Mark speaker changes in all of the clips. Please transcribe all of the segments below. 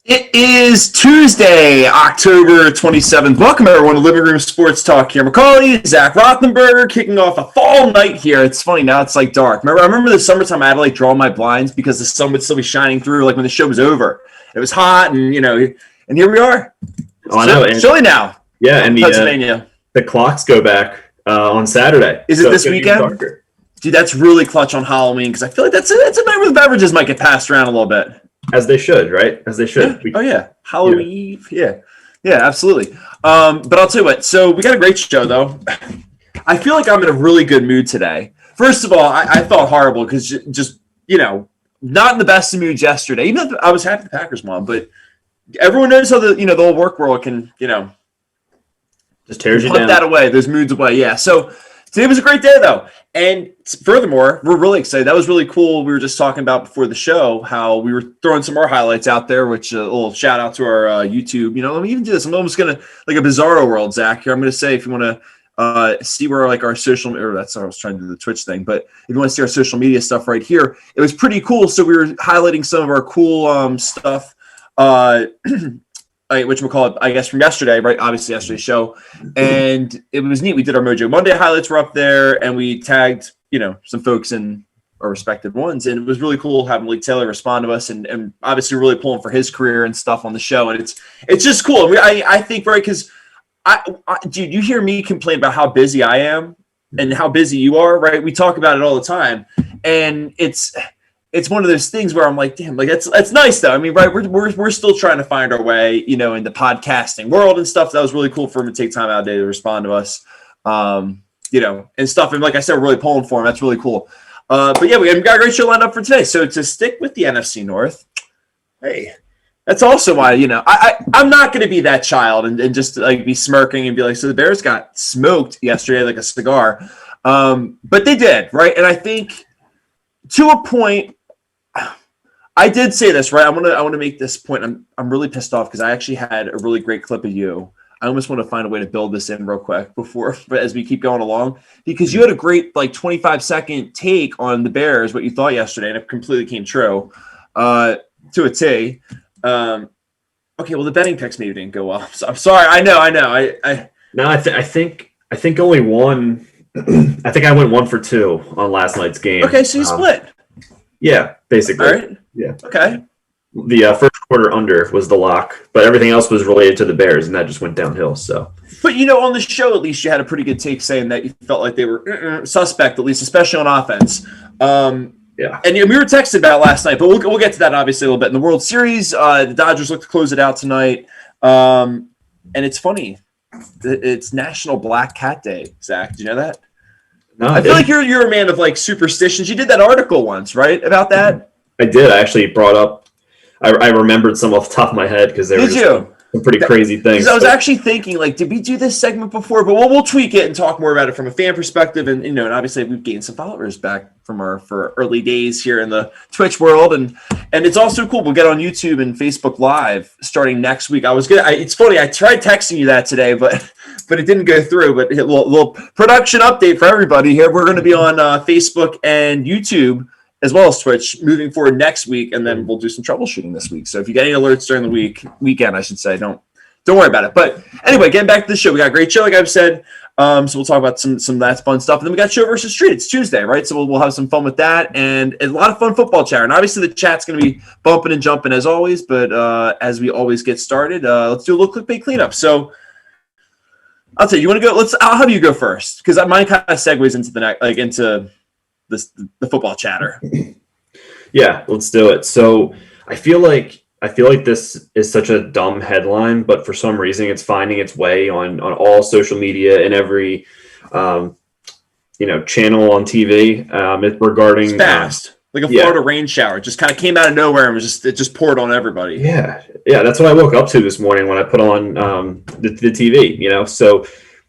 Speaker 1: It is Tuesday, October 27th. Welcome, everyone, to Living Room Sports Talk. Here, Macaulay, Zach Rothenberger, kicking off a fall night here. It's funny, now it's like dark. I remember the summertime I had to like draw my blinds because the sun would still be shining through like when the show was over. It was hot, and and here we are.
Speaker 2: Oh, I know.
Speaker 1: It's chilly now.
Speaker 2: Yeah, and
Speaker 1: Pennsylvania.
Speaker 2: The clocks go back on Saturday.
Speaker 1: Is it this weekend? Dude, that's really clutch on Halloween because I feel like that's a night where the beverages might get passed around a little bit.
Speaker 2: As they should, right? As they should.
Speaker 1: Yeah. Halloween. Yeah, absolutely. But I'll tell you what. So we got a great show, though. I feel like I'm in a really good mood today. First of all, I felt horrible because just not in the best of moods yesterday. Even though I was happy the Packers won, but everyone knows how the whole work world can
Speaker 2: just tears you
Speaker 1: put
Speaker 2: down.
Speaker 1: that away, those moods away. Yeah. So today was a great day, though. And furthermore, we're really excited. That was really cool. We were just talking about before the show how we were throwing some more highlights out there, which a little shout out to our YouTube. Let me even do this. I'm almost going to, like a bizarro world, Zach, here. I'm going to say if you want to see where like our social, or that's how I was trying to do the Twitch thing, but if you want to see our social media stuff right here, it was pretty cool. So we were highlighting some of our cool stuff. Whatchamacallit, I guess from yesterday, right? Obviously yesterday's show. And it was neat. We did our Mojo Monday highlights were up there and we tagged, some folks in our respective ones. And it was really cool having Malik Taylor respond to us and obviously really pulling for his career and stuff on the show. And it's just cool. I think, right, because dude, you hear me complain about how busy I am and how busy you are, right? We talk about it all the time. And it's one of those things where I'm like, damn, like that's nice though. I mean, right, we're still trying to find our way, in the podcasting world and stuff. That was really cool for him to take time out of the day to respond to us, and stuff. And like I said, we're really pulling for him. That's really cool. But yeah, we got a great show lined up for today. So to stick with the NFC North, hey, that's also why, I'm not going to be that child and just like be smirking and be like, so the Bears got smoked yesterday like a cigar. But they did, right? And I think to a point, I did say this, right? I want to make this point. I'm really pissed off because I actually had a really great clip of you. I almost want to find a way to build this in real quick but as we keep going along, because you had a great 25-second take on the Bears, what you thought yesterday, and it completely came true to a T. Okay, well the betting picks maybe didn't go well. So I'm sorry. I know.
Speaker 2: I think only one. I think I went 1 for 2 on last night's game.
Speaker 1: Okay, so you split.
Speaker 2: Yeah, basically.
Speaker 1: All right.
Speaker 2: Yeah.
Speaker 1: Okay.
Speaker 2: The first quarter under was the lock, but everything else was related to the Bears, and that just went downhill. So,
Speaker 1: but on the show, at least you had a pretty good take saying that you felt like they were suspect, at least, especially on offense.
Speaker 2: Yeah.
Speaker 1: And we were texting about it last night, but we'll get to that obviously a little bit. In the World Series, the Dodgers look to close it out tonight. And it's funny, it's National Black Cat Day. Zach, did you know that?
Speaker 2: No,
Speaker 1: I feel like you're a man of superstitions. You did that article once, right, about that?
Speaker 2: I did. I actually brought up. I remembered some off the top of my head because there were some pretty crazy things.
Speaker 1: Because I was actually thinking, did we do this segment before? But we'll tweak it and talk more about it from a fan perspective. And and obviously we've gained some followers back from for early days here in the Twitch world, and it's also cool. We'll get on YouTube and Facebook Live starting next week. It's funny. I tried texting you that today, but it didn't go through. But a little production update for everybody here. We're going to be on Facebook and YouTube, as well as Twitch, moving forward next week, and then we'll do some troubleshooting this week. So if you get any alerts during the weekend, I should say, don't worry about it. But anyway, getting back to the show, we got a great show, like I've said. So we'll talk about some of that fun stuff, and then we got show versus street. It's Tuesday, right? So we'll have some fun with that, and a lot of fun football chat. And obviously, the chat's going to be bumping and jumping as always. But as we always get started, let's do a little clickbait cleanup. So I'll tell you, you want to go? I'll have you go first because mine kind of segues into the next, into the football chatter.
Speaker 2: Yeah, let's do it. So I feel like this is such a dumb headline, but for some reason it's finding its way on all social media and every channel on TV. It's regarding
Speaker 1: it's fast. Like a Florida rain shower. It just kind of came out of nowhere and it just poured on everybody.
Speaker 2: Yeah. That's what I woke up to this morning when I put on the TV. So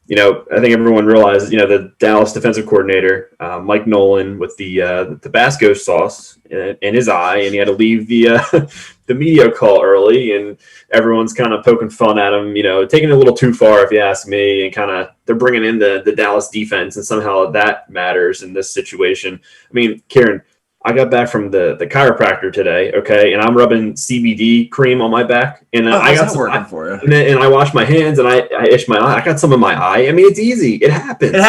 Speaker 2: I think everyone realizes, the Dallas defensive coordinator, Mike Nolan, with the Tabasco sauce in his eye, and he had to leave the media call early, and everyone's kind of poking fun at him, taking it a little too far, if you ask me, and kind of they're bringing in the Dallas defense, and somehow that matters in this situation. I mean, Kieran, I got back from the chiropractor today, okay, and I'm rubbing CBD cream on my back, and I got some
Speaker 1: working for you.
Speaker 2: And I wash my hands, and I itch my eye. I got some in my eye. I mean, it's easy. It happens.
Speaker 1: It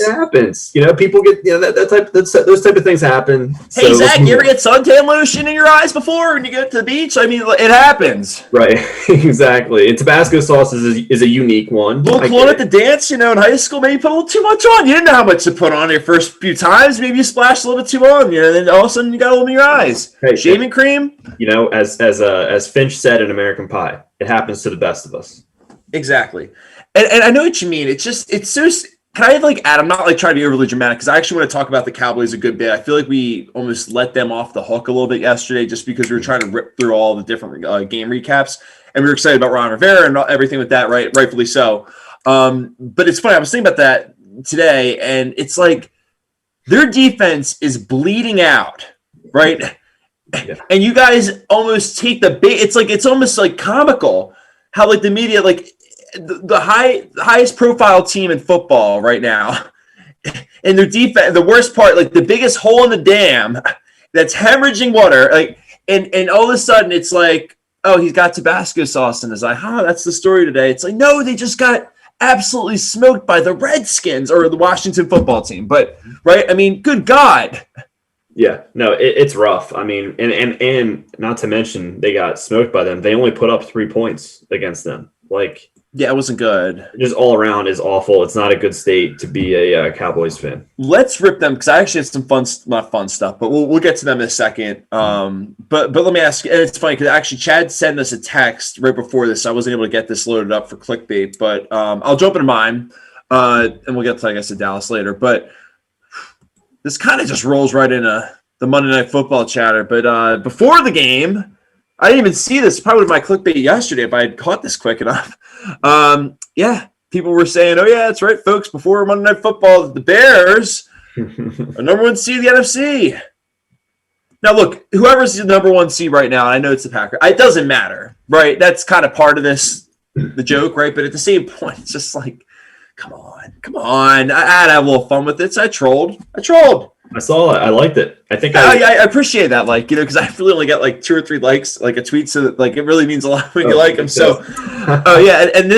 Speaker 1: happens.
Speaker 2: You know, people get those type of things happen.
Speaker 1: Hey, so Zach, you ever get suntan lotion in your eyes before when you go to the beach? I mean, it happens.
Speaker 2: Right, exactly. And Tabasco sauce is a unique one.
Speaker 1: A little cologne at the dance, in high school, maybe put a little too much on. You didn't know how much to put on your first few times. Maybe you splashed a little bit too on, and then all of a sudden you got a little in your eyes. Hey, shaving cream.
Speaker 2: As Finch said in American Pie, it happens to the best of us.
Speaker 1: Exactly. And I know what you mean. It's so. Can I have add? I'm not trying to be overly dramatic because I actually want to talk about the Cowboys a good bit. I feel like we almost let them off the hook a little bit yesterday just because we were trying to rip through all the different game recaps, and we were excited about Ron Rivera and everything with that, right? Rightfully so. But it's funny. I was thinking about that today, and it's like their defense is bleeding out, right? Yeah. And you guys almost take the bait. It's almost comical how the media the highest profile team in football right now, and their defense, the worst part, the biggest hole in the dam that's hemorrhaging water, and all of a sudden it's oh, he's got Tabasco sauce in his eye. That's the story today. It's no, they just got absolutely smoked by the Redskins or the Washington football team. But right, I mean, good God.
Speaker 2: Yeah, no, it's rough. I mean, and not to mention they got smoked by them. They only put up 3 points against them.
Speaker 1: Yeah, it wasn't good.
Speaker 2: Just all around is awful. It's not a good state to be a Cowboys fan.
Speaker 1: Let's rip them because I actually had some not fun stuff, but we'll get to them in a second. But let me ask you, and it's funny because actually Chad sent us a text right before this. So I wasn't able to get this loaded up for clickbait, but I'll jump into mine, and we'll get to, I guess, to Dallas later. But this kind of just rolls right into the Monday Night Football chatter. But before the game, I didn't even see this. Probably my clickbait yesterday if I had caught this quick enough. Yeah, people were saying, "Oh yeah, that's right, folks. Before Monday Night Football, the Bears are number one seed in the NFC." Now, look, whoever's the number one seed right now, I know it's the Packers. It doesn't matter, right? That's kind of part of this, the joke, right? But at the same point, it's just come on. I had to have a little fun with it. So I trolled.
Speaker 2: I saw it. I liked it. I think
Speaker 1: I appreciate that, because I really only get 2 or 3 likes, a tweet, so that it really means a lot when you like them. So, yeah, and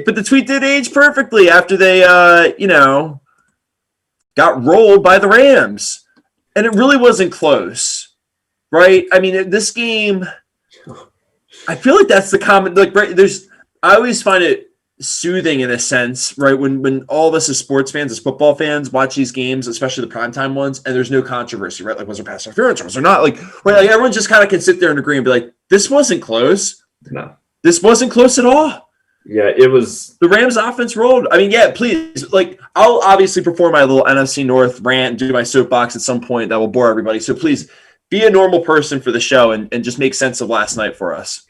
Speaker 1: but the tweet did age perfectly after they, got rolled by the Rams, and it really wasn't close, right? I mean, this game, I feel like that's the common, I always find it soothing in a sense, right? When all of us as sports fans, as football fans, watch these games, especially the primetime ones, and there's no controversy, right? Was there pass interference or was there not? Everyone just kind of can sit there and agree and be this wasn't close.
Speaker 2: No.
Speaker 1: This wasn't close at all.
Speaker 2: Yeah, it was.
Speaker 1: The Rams offense rolled. I mean, yeah, please. I'll obviously perform my little NFC North rant and do my soapbox at some point that will bore everybody. So please be a normal person for the show and just make sense of last night for us.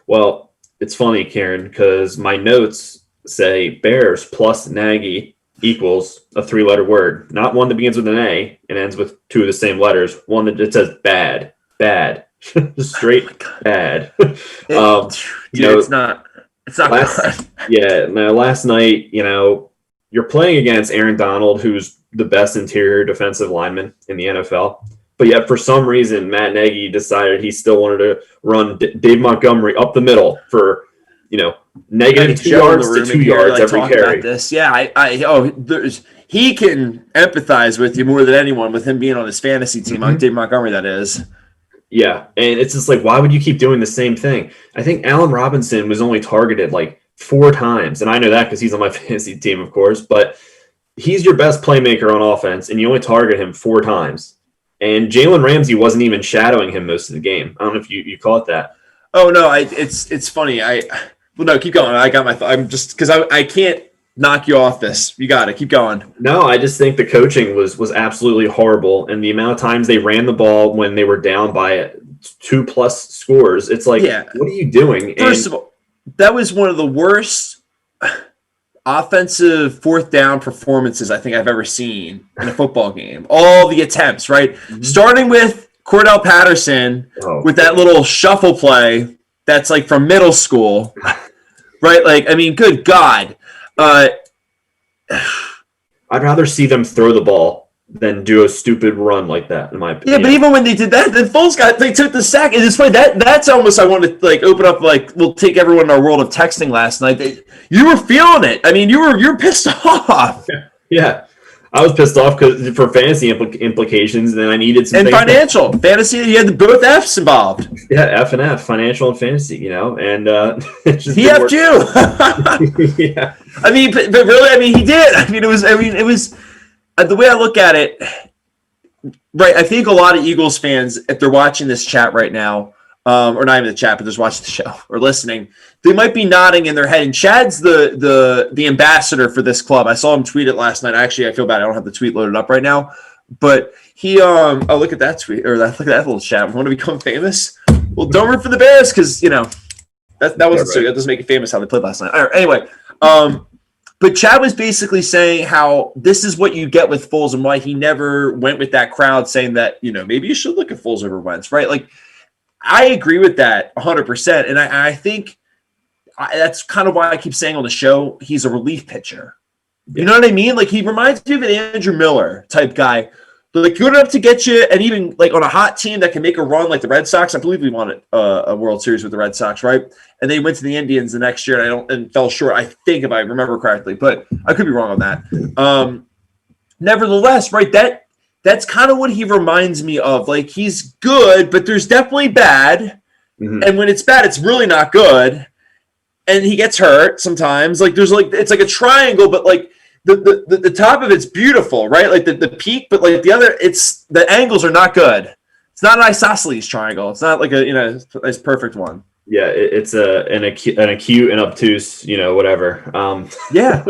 Speaker 2: Well, it's funny, Kieran, because my notes say Bears plus Nagy equals a 3-letter word, not one that begins with an A and ends with 2 of the same letters. One that just says bad, straight bad.
Speaker 1: It's not good.
Speaker 2: Yeah, last night, you're playing against Aaron Donald, who's the best interior defensive lineman in the NFL. But yet, for some reason, Matt Nagy decided he still wanted to run Dave Montgomery up the middle for, negative 2 yards to 2 yards every carry.
Speaker 1: This. Yeah, he can empathize with you more than anyone with him being on his fantasy team. Mm-hmm. Dave Montgomery, that is.
Speaker 2: Yeah, and it's just why would you keep doing the same thing? I think Allen Robinson was only targeted 4 times, and I know that because he's on my fantasy team, of course, but he's your best playmaker on offense, and you only target him 4 times. And Jalen Ramsey wasn't even shadowing him most of the game. I don't know if you caught that.
Speaker 1: Oh no, it's funny. No, keep going. I got my. I'm just because I can't knock you off this. You got it. Keep going.
Speaker 2: No, I just think the coaching was absolutely horrible, and the amount of times they ran the ball when they were down by 2+ scores. It's what are you doing?
Speaker 1: First of all, that was one of the worst offensive 4th down performances I think I've ever seen in a football game. All the attempts, right? Mm-hmm. Starting with Cordell Patterson with that little shuffle play that's from middle school, right? Good God.
Speaker 2: I'd rather see them throw the ball than do a stupid run like that, in my opinion.
Speaker 1: Yeah, but even when they did that, then Foles they took the sack. And it's funny that's almost I want to like open up like we'll take everyone in our world of texting last night. You were feeling it. I mean, you're pissed off.
Speaker 2: Yeah. I was pissed off because for fantasy implications, then I needed some.
Speaker 1: And financial fantasy, you had both F's involved.
Speaker 2: Yeah, F and F, financial and fantasy, and
Speaker 1: he F'd you.
Speaker 2: Yeah,
Speaker 1: I mean, but really, I mean, he did. I mean, it was the way I look at it. Right, I think a lot of Eagles fans, if they're watching this chat right now, or not even the chat, but just watching the show or listening, they might be nodding in their head. And Chad's the ambassador for this club. I saw him tweet it last night. Actually, I feel bad. I don't have the tweet loaded up right now. But he oh, look at that tweet, or look at that little chat. I want to become famous. Well, don't root for the Bears because, that wasn't so. That doesn't make it famous how they played last night. All right, anyway, but Chad was basically saying how this is what you get with Foles and why he never went with that crowd saying that, maybe you should look at Foles over Wentz, right? Like, I agree with that 100%. And I think that's kind of why I keep saying on the show, he's a relief pitcher. You know what I mean? Like, he reminds me of an Andrew Miller type guy, but like good enough to get you, and even like on a hot team that can make a run like the Red Sox. I believe we won a World Series with the Red Sox, right? And they went to the Indians the next year, and fell short. I think if I remember correctly, but I could be wrong on that. Nevertheless, right? That's kind of what he reminds me of. Like, he's good, but there's definitely bad, and when it's bad, it's really not good. And he gets hurt sometimes. Like it's like a triangle, but like the top of it's beautiful, right? Like the peak, but like the angles are not good. It's not an isosceles triangle. It's not like a nice perfect one.
Speaker 2: Yeah, it's an acute and obtuse, whatever.
Speaker 1: Yeah,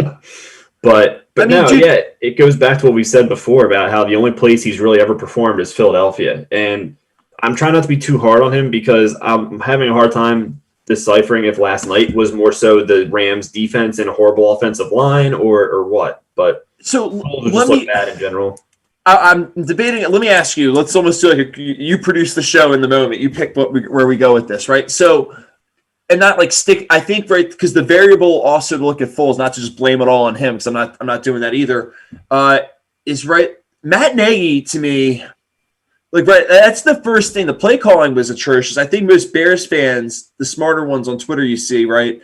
Speaker 2: but it goes back to what we said before about how the only place he's really ever performed is Philadelphia, and I'm trying not to be too hard on him because I'm having a hard time deciphering if last night was more so the Rams defense and a horrible offensive line or what. But
Speaker 1: so
Speaker 2: let me look bad in general.
Speaker 1: I'm debating it. Let me ask you. Let's almost do like you produce the show in the moment. You pick where we go with this, right? So, and not like stick. I think right because the variable also to look at Foles, not to just blame it all on him because I'm not doing that either. Is right. Matt Nagy to me. Like, right, that's the first thing. The play calling was atrocious. I think most Bears fans, the smarter ones on Twitter you see, right,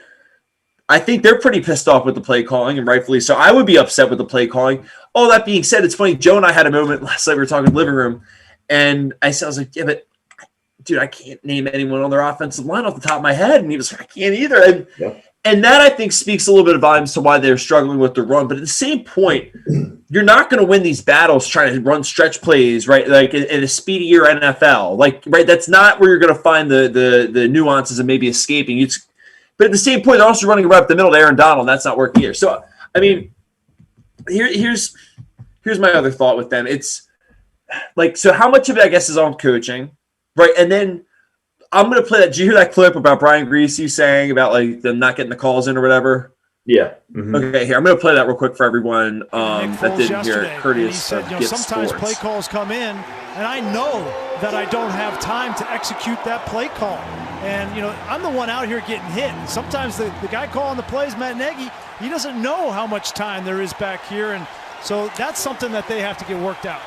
Speaker 1: I think they're pretty pissed off with the play calling, and rightfully so. I would be upset with the play calling. All that being said, it's funny. Joe and I had a moment last night. We were talking in the living room, and I was like, yeah, but, dude, I can't name anyone on their offensive line off the top of my head. And he was like, I can't either. And that, I think, speaks a little bit of volumes to why they're struggling with the run. But at the same point, you're not going to win these battles trying to run stretch plays, right? Like in a speedier NFL. Like, right, that's not where you're going to find the nuances of maybe escaping. But at the same point, they're also running right up the middle to Aaron Donald, and that's not working either. So, I mean, here's my other thought with them. It's like, so how much of it, I guess, is on coaching, right? And then I'm going to play that. Did you hear that clip about Brian Greasy saying about like them not getting the calls in or whatever?
Speaker 2: Yeah.
Speaker 1: Okay, here I'm going to play that real quick for everyone that didn't hear it. Courteous of Gift
Speaker 3: sometimes
Speaker 1: Sports.
Speaker 3: play calls come in, and I know that I don't have time to execute that play call. And I'm the one out here getting hit. And sometimes the guy calling the plays, Matt Nagy, he doesn't know how much time there is back here, and so that's something that they have to get worked out.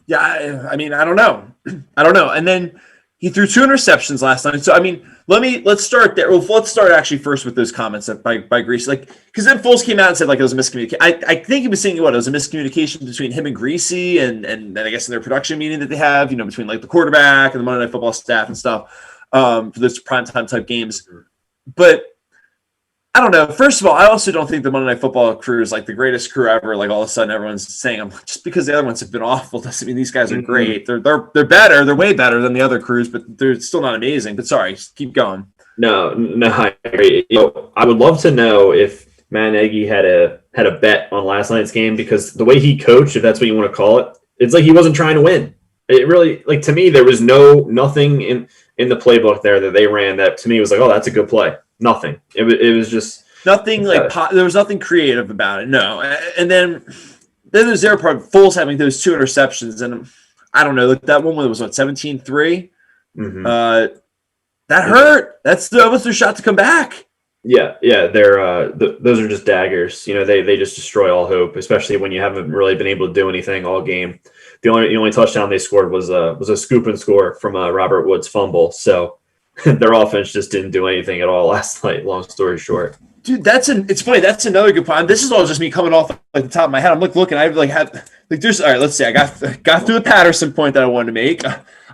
Speaker 1: Yeah, I mean, I don't know. And then he threw 2 interceptions last night. So, I mean, let's start there. Well, let's start actually first with those comments by Greasy. Like, because then Foles came out and said, like, it was a miscommunication. I think he was saying, it was a miscommunication between him and Greasy and I guess in their production meeting that they have, between, like, the quarterback and the Monday Night Football staff and stuff for those primetime type games. But I don't know. First of all, I also don't think the Monday Night Football crew is like the greatest crew ever. Like all of a sudden, everyone's saying, just because the other ones have been awful doesn't mean these guys are great. They're better. They're way better than the other crews, but they're still not amazing. But sorry, just keep going.
Speaker 2: No, I agree. I would love to know if Matt Nagy had a bet on last night's game because the way he coached, if that's what you want to call it, it's like he wasn't trying to win. It really, like to me, there was nothing in the playbook there that they ran that to me was like, oh, that's a good play. Nothing. It was just
Speaker 1: nothing like there was nothing creative about it. No, and then there's their part. Foles having those 2 interceptions, and I don't know that one was what 17-3. That hurt. That was their shot to come back.
Speaker 2: Yeah, they're those are just daggers. They just destroy all hope, especially when you haven't really been able to do anything all game. The only touchdown they scored was a scoop and score from Robert Woods' fumble. So their offense just didn't do anything at all last night. Long story short,
Speaker 1: dude, it's funny. That's another good point. This is all just me coming off like the top of my head. I'm looking. I there's all right. Let's see. I got through the Patterson point that I wanted to make.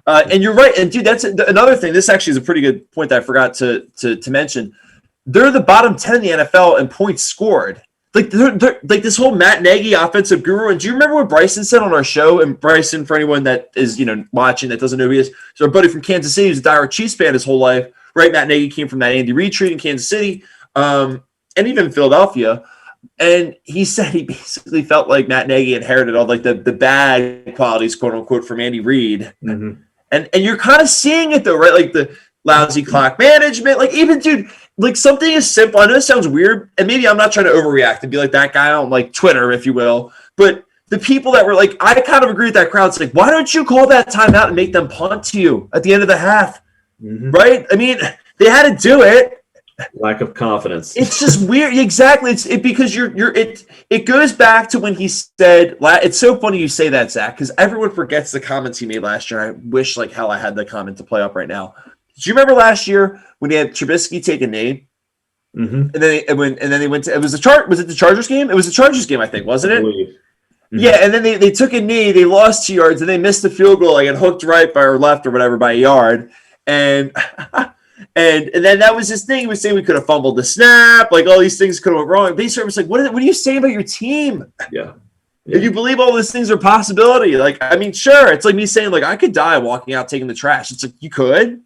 Speaker 1: And you're right. And dude, that's another thing. This actually is a pretty good point that I forgot to mention. They're the bottom 10 in the NFL in points scored. Like they're like this whole Matt Nagy offensive guru. And do you remember what Bryson said on our show? And Bryson, for anyone that is watching that doesn't know who he is, so our buddy from Kansas City, who's a diehard Chiefs fan his whole life. Right, Matt Nagy came from that Andy Reid tree in Kansas City, and even Philadelphia. And he said he basically felt like Matt Nagy inherited all like the bad qualities, quote unquote, from Andy Reid.
Speaker 2: Mm-hmm.
Speaker 1: And you're kind of seeing it though, right? Like the lousy clock management, like even dude. Like something as simple. I know it sounds weird, and maybe I'm not trying to overreact and be like that guy on like Twitter, if you will. But the people that were like, I kind of agree with that crowd. It's like, why don't you call that timeout and make them punt to you at the end of the half? Mm-hmm. Right? I mean, they had to do it.
Speaker 2: Lack of confidence.
Speaker 1: It's just weird. Exactly. Because it goes back to when he said. It's so funny you say that, Zach, because everyone forgets the comments he made last year. I wish like hell I had the comment to play up right now. Do you remember last year when they had Trubisky take a knee? Mm-hmm. And then they went to was it the Chargers game? It was the Chargers game, I think, wasn't it? Mm-hmm. Yeah, and then they took a knee, they lost 2 yards, and they missed the field goal, like it hooked right by or left or whatever by a yard. And and then that was his thing. He was saying we could have fumbled the snap, like all these things could have went wrong. But he was like, what are you saying about your team?
Speaker 2: Yeah.
Speaker 1: If you believe all these things are a possibility, like I mean, sure, it's like me saying like I could die walking out taking the trash. It's like you could.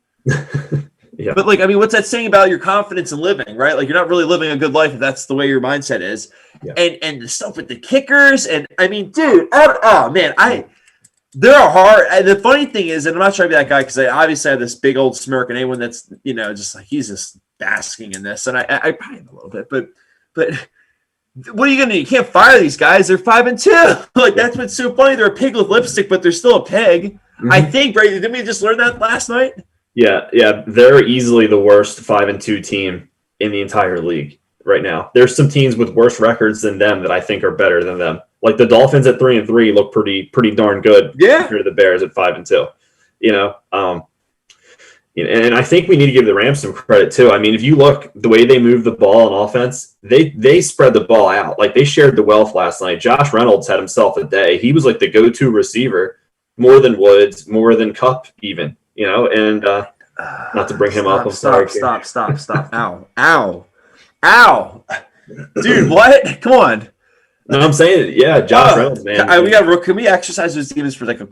Speaker 2: Yeah.
Speaker 1: But like, I mean, what's that saying about your confidence in living, right? Like you're not really living a good life if that's the way your mindset is. Yeah. And the stuff with the kickers, and I mean, dude, oh man, they're hard. And the funny thing is, and I'm not trying to be that guy because I obviously have this big old smirk, and anyone that's just like he's just basking in this, and I probably am a little bit, but what are you gonna do? You can't fire these guys. They're 5-2. Like that's what's so funny. They're a pig with lipstick, but they're still a pig. Mm-hmm. I think, right? Didn't we just learn that last night?
Speaker 2: Yeah. They're easily the worst 5-2 team in the entire league right now. There's some teams with worse records than them that I think are better than them. Like the Dolphins at 3-3 look pretty darn good.
Speaker 1: Yeah.
Speaker 2: Compared to the Bears at 5-2. And I think we need to give the Rams some credit too. I mean, if you look the way they move the ball on offense, they spread the ball out. Like they shared the wealth last night. Josh Reynolds had himself a day. He was like the go-to receiver, more than Woods, more than Kupp even. And not to bring him up. I'm sorry.
Speaker 1: Stop. Ow. Dude, what? Come on.
Speaker 2: No, I'm saying, yeah, Josh Reynolds, man.
Speaker 1: Can we exercise those demons for like a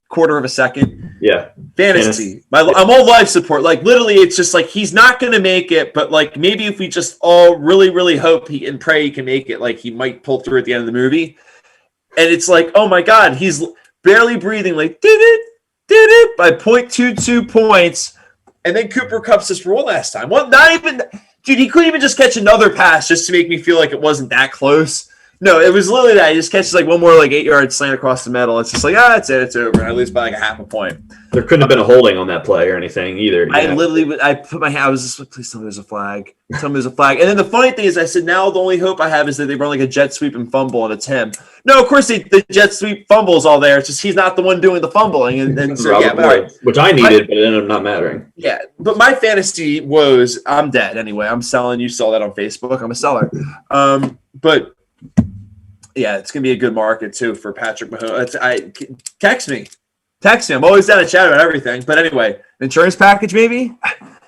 Speaker 1: quarter of a second?
Speaker 2: Yeah.
Speaker 1: Fantasy. I'm all life support. Like literally, it's just like he's not going to make it, but like maybe if we just all really, really hope and pray he can make it, like he might pull through at the end of the movie. And it's like, oh my God, he's barely breathing, like did it by 0.22 points. And then Cooper Kupp's this rule last time. Well, not even, dude, he couldn't even just catch another pass just to make me feel like it wasn't that close. No, it was literally that. He just catches like one more like 8-yard slant across the middle. It's just like, that's it. It's over. I lose by like a half a point.
Speaker 2: There couldn't have been a holding on that play or anything either.
Speaker 1: I put my hand, I was just like, please tell me there's a flag. Tell me there's a flag. And then the funny thing is I said, now the only hope I have is that they run like a jet sweep and fumble and it's him. No, of course the jet sweep fumble's all there. It's just he's not the one doing the fumbling. And so, yeah, but all right.
Speaker 2: Which I needed, but it ended up not mattering.
Speaker 1: Yeah, but my fantasy woes, I'm dead anyway. I'm selling. You saw that on Facebook. I'm a seller. But yeah, it's gonna be a good market too for Patrick Mahomes. Text me. I'm always down to chat about everything. But anyway, insurance package maybe.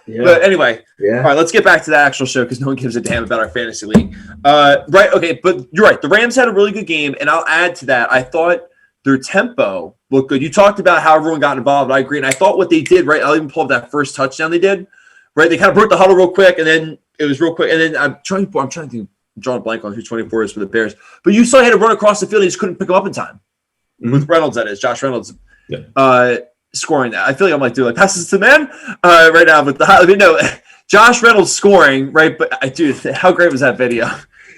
Speaker 1: Yeah. But anyway, yeah. All right, let's get back to the actual show because no one gives a damn about our fantasy league. Right? Okay, but you're right. The Rams had a really good game, and I'll add to that. I thought their tempo looked good. You talked about how everyone got involved. I agree, and I thought what they did right. I'll even pull up that first touchdown they did. Right, they kind of broke the huddle real quick, and then it was real quick, and then I'm trying to think. Drawing a blank on who 24 is for the Bears. But you saw he had to run across the field. He just couldn't pick him up in time. Mm-hmm. With Reynolds, that is. Josh Reynolds scoring that. I feel like I'm like doing like passes to the man right now. But Josh Reynolds scoring, right? But dude, how great was that video?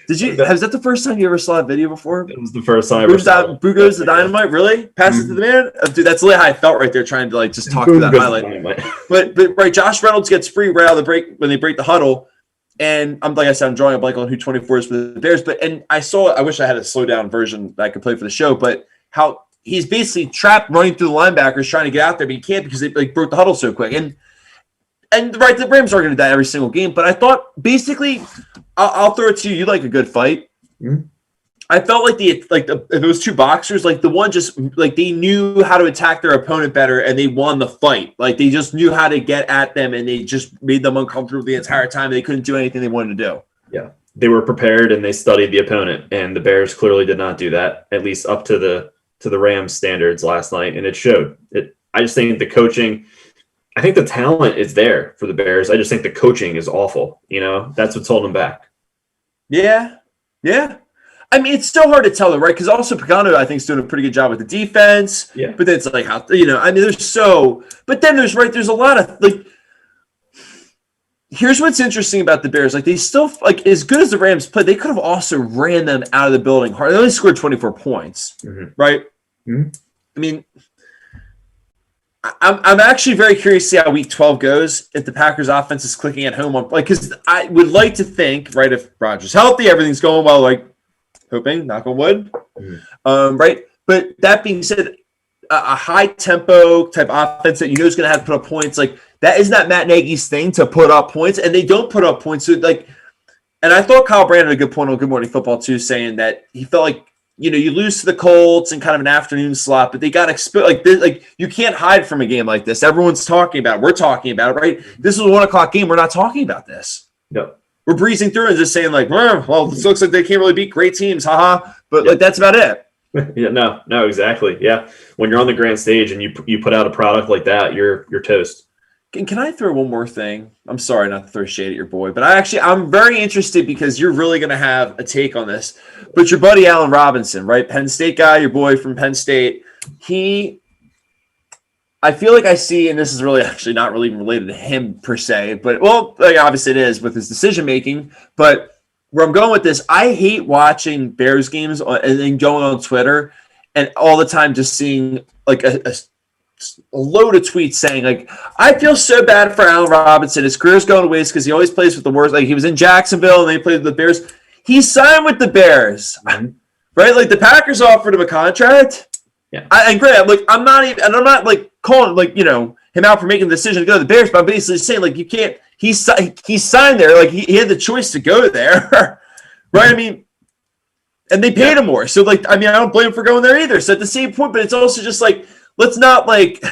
Speaker 1: Was that the first time you ever saw that video before?
Speaker 2: It was the first time I ever saw it.
Speaker 1: Boo goes the dynamite, really? Passes to the man? Dude, that's literally how I felt right there trying to like just talk through that highlight. But right, Josh Reynolds gets free right out of the break when they break the huddle. And I'm like I said, I'm drawing a blank on who 24 is for the Bears. And I wish I had a slow down version that I could play for the show, but how he's basically trapped running through the linebackers trying to get out there, but he can't because they like broke the huddle so quick. And right, the Rams are going to die every single game. But I thought basically, I'll throw it to you. You like a good fight.
Speaker 2: Mm-hmm.
Speaker 1: I felt like if it was two boxers, like the one just like they knew how to attack their opponent better and they won the fight. Like they just knew how to get at them and they just made them uncomfortable the entire time. They couldn't do anything they wanted to do.
Speaker 2: Yeah, they were prepared and they studied the opponent, and the Bears clearly did not do that, at least up to the Rams standards last night, and it showed. I just think the coaching. I think the talent is there for the Bears. I just think the coaching is awful. That's what's holding them back.
Speaker 1: Yeah. I mean, it's still hard to tell, though, right? Because also Pagano, I think, is doing a pretty good job with the defense.
Speaker 2: Yeah.
Speaker 1: But then it's like how I mean, but then there's a lot of like. Here's what's interesting about the Bears. Like they still like as good as the Rams played, they could have also ran them out of the building hard. They only scored 24 points, right? Mm-hmm. I mean. I'm actually very curious to see how Week 12 goes if the Packers offense is clicking at home because I would like to think, right, if Rodgers healthy, everything's going well, like hoping, knock on wood, right. But that being said, a high tempo type offense that is going to have to put up points, like that is not Matt Nagy's thing to put up points, and they don't put up points. So like, and I thought Kyle Brand had a good point on Good Morning Football too, saying that he felt like. You lose to the Colts in kind of an afternoon slot, but they got like this. Like you can't hide from a game like this. Everyone's talking about it. We're talking about it, right? This is a 1 o'clock game. We're not talking about this.
Speaker 2: No,
Speaker 1: we're breezing through and just saying like, well, this looks like they can't really beat great teams, haha. But like that's about it.
Speaker 2: Yeah, no, exactly. Yeah, when you're on the grand stage and you put out a product like that, you're toast.
Speaker 1: Can I throw one more thing? I'm sorry not to throw shade at your boy, but I'm very interested because you're really going to have a take on this. But your buddy Allen Robinson, right? Penn State guy, your boy from Penn State. I feel like I see, and this is really actually not really related to him per se, but like obviously it is with his decision making. But where I'm going with this, I hate watching Bears games and then going on Twitter and all the time just seeing like a load of tweets saying like, I feel so bad for Allen Robinson. His career's going to waste because he always plays with the worst. Like he was in Jacksonville and they played with the Bears. He signed with the Bears, right? Like the Packers offered him a contract.
Speaker 2: Yeah.
Speaker 1: And great. I'm not like calling like, him out for making the decision to go to the Bears, but I'm basically saying like, you can't, he signed there. Like he had the choice to go there. Right. I mean, and they paid him more. So like, I mean, I don't blame him for going there either. So at the same point, but it's also just like, let's not like,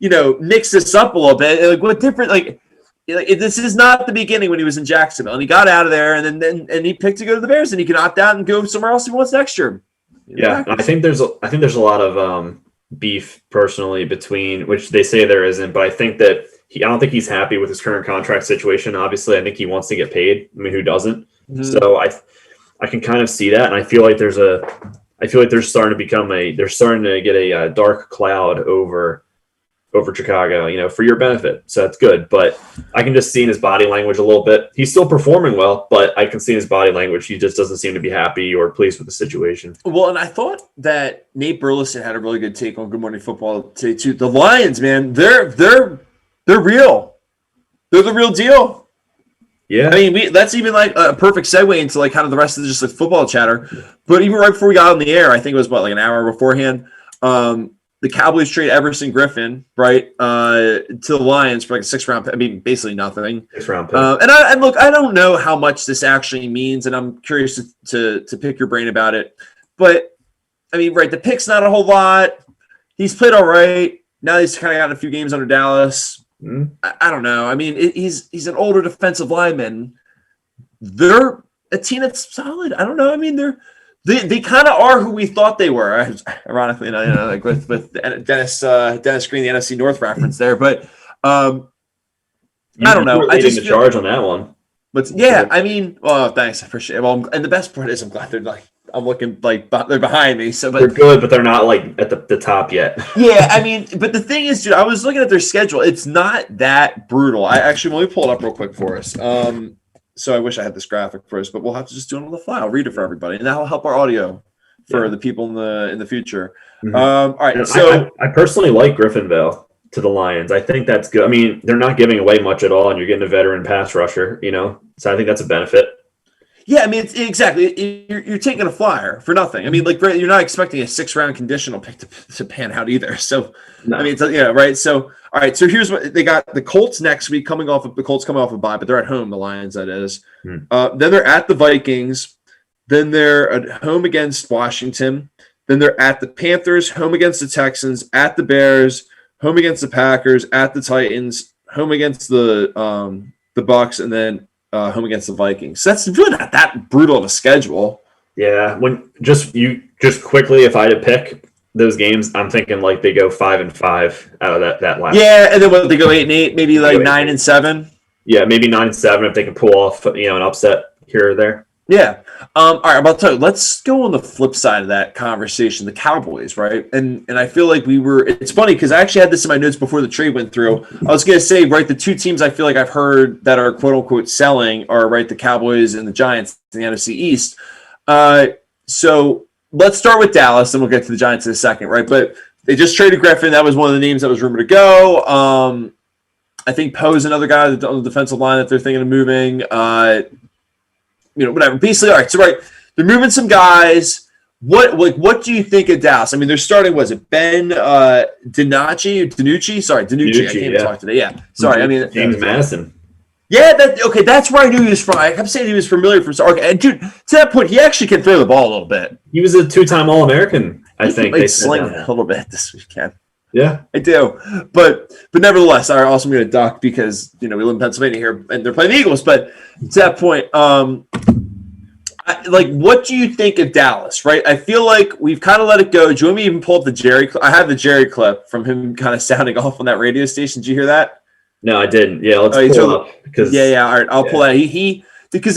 Speaker 1: mix this up a little bit. Like what different, like this is not the beginning when he was in Jacksonville and he got out of there and then he picked to go to the Bears and he can opt out and go somewhere else he wants next year.
Speaker 2: Yeah. I think there's a lot of beef personally between, which they say there isn't, but I think that I don't think he's happy with his current contract situation. Obviously I think he wants to get paid. I mean, who doesn't? Mm-hmm. So I can kind of see that. And I feel like they're starting to get a dark cloud over Chicago, for your benefit. So that's good. But I can just see in his body language a little bit. He's still performing well, but I can see in his body language he just doesn't seem to be happy or pleased with the situation.
Speaker 1: Well, and I thought that Nate Burleson had a really good take on Good Morning Football today too. The Lions, man, they're real. They're the real deal.
Speaker 2: Yeah,
Speaker 1: I mean, that's even like a perfect segue into like kind of the rest of just like football chatter. But even right before we got on the air, I think it was like an hour beforehand. The Cowboys trade Everson Griffin, right, to the Lions for like a 6th round pick. I mean, basically nothing.
Speaker 2: 6th round pick.
Speaker 1: And look, I don't know how much this actually means, and I'm curious to pick your brain about it. But I mean, right, the pick's not a whole lot. He's played all right. Now he's kind of gotten a few games under Dallas. I don't know. I mean, he's an older defensive lineman. They're a team that's solid. I don't know. I mean, they kind of are who we thought they were. Ironically, like with Dennis Green, the NFC North reference there. But I don't know.
Speaker 2: I just charge on that one.
Speaker 1: But yeah, I mean, well, thanks. I appreciate it. Well, and the best part is I'm glad they're like. I'm looking like they're behind me. So, but
Speaker 2: they're good, but they're not like at the top yet.
Speaker 1: Yeah, I mean, but the thing is, dude, I was looking at their schedule. It's not that brutal. Let me pull it up real quick for us. So I wish I had this graphic for us, but we'll have to just do it on the fly. I'll read it for everybody, and that'll help our audio for the people in the future. Mm-hmm. All right. So
Speaker 2: I personally like Griffinville. to the Lions. I think that's good. I mean, they're not giving away much at all, and you're getting a veteran pass rusher, so I think that's a benefit.
Speaker 1: Yeah, I mean, exactly. You're taking a flyer for nothing. I mean, like, you're not expecting a 6th-round conditional pick to pan out either. So, no. I mean, right? So, all right. So here's what they got: the Colts next week, coming off of a bye, but they're at home. The Lions, that is. Then they're at the Vikings. Then they're at home against Washington. Then they're at the Panthers, home against the Texans, at the Bears, home against the Packers, at the Titans, home against the Bucs, and then home against the Vikings. So that's really not that brutal of a schedule.
Speaker 2: Yeah, just quickly, if I had to pick those games, I'm thinking like they go 5-5 out of that last.
Speaker 1: Yeah, and then what, they go 8-8, maybe like 9-7.
Speaker 2: Yeah, maybe 9-7 if they can pull off an upset here or there.
Speaker 1: Yeah. All right, I'm about to tell you, let's go on the flip side of that conversation, the Cowboys, right? And I feel like it's funny because I actually had this in my notes before the trade went through. I was going to say, right, the two teams I feel like I've heard that are quote-unquote selling are, right, the Cowboys and the Giants in the NFC East. So let's start with Dallas, and we'll get to the Giants in a second, right? But they just traded Griffin. That was one of the names that was rumored to go. I think Poe's another guy on the defensive line that they're thinking of moving. Whatever. Basically, all right. So, right, they're moving some guys. What do you think of Dallas? I mean, they're starting. Was it Ben DiNucci? Sorry, DiNucci. I can't even talk today. Yeah. Sorry. I mean,
Speaker 2: James Madison.
Speaker 1: Yeah. Okay. That's where I knew he was from. I kept saying he was familiar from. Okay, and dude, to that point, he actually can throw the ball a little bit.
Speaker 2: He was a 2-time All-American. I think
Speaker 1: they sling a little bit this weekend.
Speaker 2: Yeah,
Speaker 1: I do, but nevertheless, I also going to duck because we live in Pennsylvania here and they're playing the Eagles. But to that point, what do you think of Dallas? Right, I feel like we've kind of let it go. Do you want me to even pull up the Jerry? I have the Jerry clip from him kind of sounding off on that radio station. Did you hear that?
Speaker 2: No, I didn't. Yeah, let's pull it up because
Speaker 1: All right, I'll pull that. Because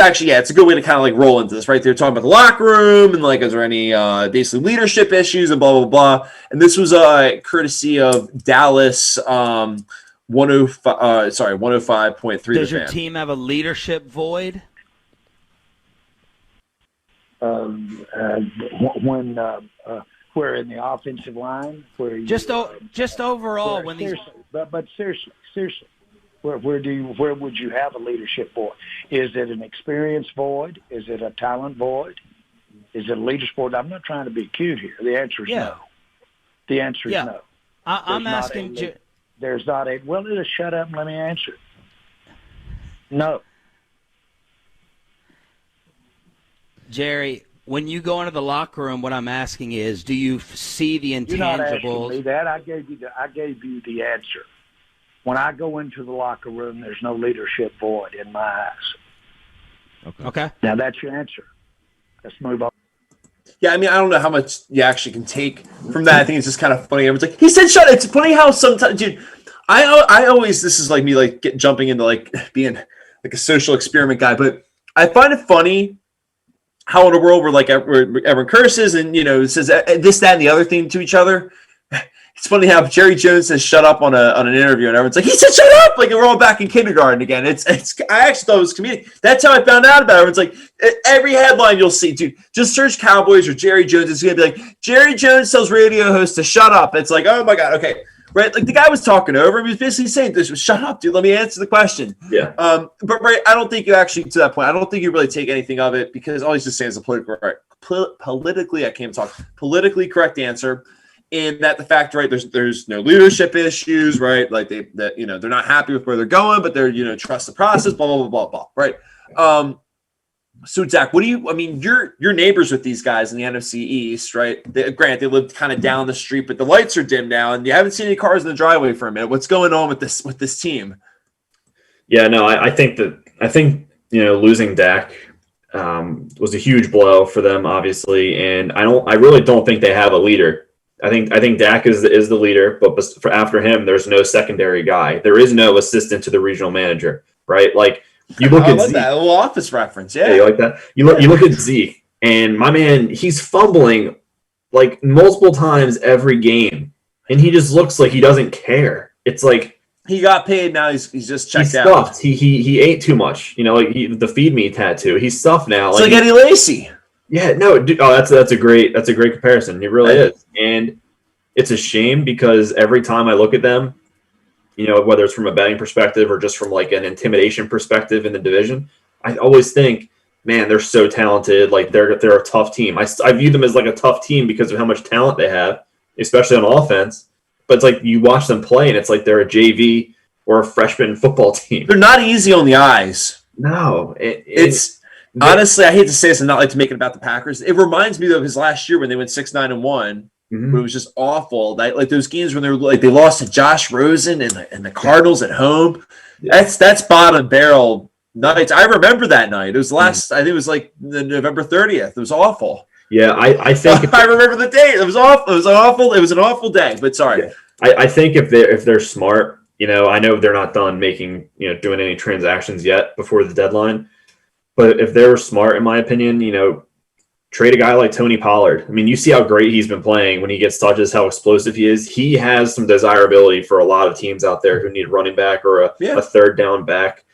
Speaker 1: actually, it's a good way to kind of like roll into this, right? They're talking about the locker room and like, is there any basically leadership issues and blah, blah, blah. And this was courtesy of Dallas 105.3.
Speaker 4: Does your team have a leadership void?
Speaker 5: When we're in the offensive line, where you,
Speaker 4: just overall
Speaker 5: seriously. Where would you have a leadership void? Is it an experience void? Is it a talent void? Is it a leadership void? I'm not trying to be cute here. The answer is no. The answer is no.
Speaker 4: I'm asking.
Speaker 5: There's not a. Well, just shut up and let me answer. No.
Speaker 4: Jerry, when you go into the locker room, what I'm asking is, do you see the intangibles? You're not asking
Speaker 5: me that. I gave you the answer. When I go into the locker room, there's no leadership void in my eyes.
Speaker 4: Okay.
Speaker 5: Now that's your answer. Let's move on.
Speaker 1: Yeah, I mean, I don't know how much you actually can take from that. I think it's just kind of funny. Everyone's like, he said shut. It's funny how sometimes, dude, I always, this is like me like jumping into like being like a social experiment guy, but I find it funny how in a world where like everyone curses and, says this, that, and the other thing to each other. It's funny how Jerry Jones says "shut up" on an interview, and everyone's like, "He said shut up!" Like we're all back in kindergarten again. It's. I actually thought it was comedic. That's how I found out about it. Everyone's like, every headline you'll see, dude, just search Cowboys or Jerry Jones. It's gonna be like Jerry Jones tells radio host to shut up. It's like, oh my god, okay, right? Like the guy was talking over him. He was basically saying, "This was shut up, dude. Let me answer the question."
Speaker 2: Yeah.
Speaker 1: But right, I don't think you actually to that point. I don't think you really take anything of it because all he's just saying is a politically correct answer. In that the fact, right, there's no leadership issues, right? Like they're not happy with where they're going, but they're trust the process, blah blah blah blah blah, right? So Zach, you're neighbors with these guys in the NFC East, right? They live kind of down the street, but the lights are dim now, and you haven't seen any cars in the driveway for a minute. What's going on with this team?
Speaker 2: Yeah, no, I think losing Dak was a huge blow for them, obviously, and I really don't think they have a leader. I think Dak is the leader, but after him, there's no secondary guy. There is no assistant to the regional manager, right? Like you look at Zeke,
Speaker 1: that a little Office reference, yeah.
Speaker 2: You like that? You look at Zeke, and my man, he's fumbling like multiple times every game, and he just looks like he doesn't care. It's like
Speaker 1: he got paid. Now he's just checked out.
Speaker 2: Stuffed. He ate too much. Like the feed me tattoo. He's stuffed now.
Speaker 1: It's like Eddie Lacy.
Speaker 2: Yeah, no, dude, that's a great comparison. It really is. And it's a shame because every time I look at them, you know, whether it's from a betting perspective or just from like an intimidation perspective in the division, I always think, man, they're so talented. Like they're a tough team. I view them as like a tough team because of how much talent they have, especially on offense. But it's like you watch them play and it's like they're a JV or a freshman football team.
Speaker 1: They're not easy on the eyes.
Speaker 2: No,
Speaker 1: honestly, I hate to say this and not like to make it about the Packers. It reminds me of his last year when they went 6-9-1.
Speaker 2: Mm-hmm.
Speaker 1: But it was just awful. Like those games when they lost to Josh Rosen and the Cardinals at home. Yeah. That's bottom barrel nights. I remember that night. It was I think it was like the November 30th. It was awful.
Speaker 2: Yeah, I think
Speaker 1: I remember the date. It was awful. It was an awful day. But sorry.
Speaker 2: Yeah. I think if they're smart, you know, I know they're not done making, you know, doing any transactions yet before the deadline. But if they're smart, in my opinion, you know, trade a guy like Tony Pollard. I mean, you see how great he's been playing when he gets touches, how explosive he is. He has some desirability for a lot of teams out there who need a running back or a third down back.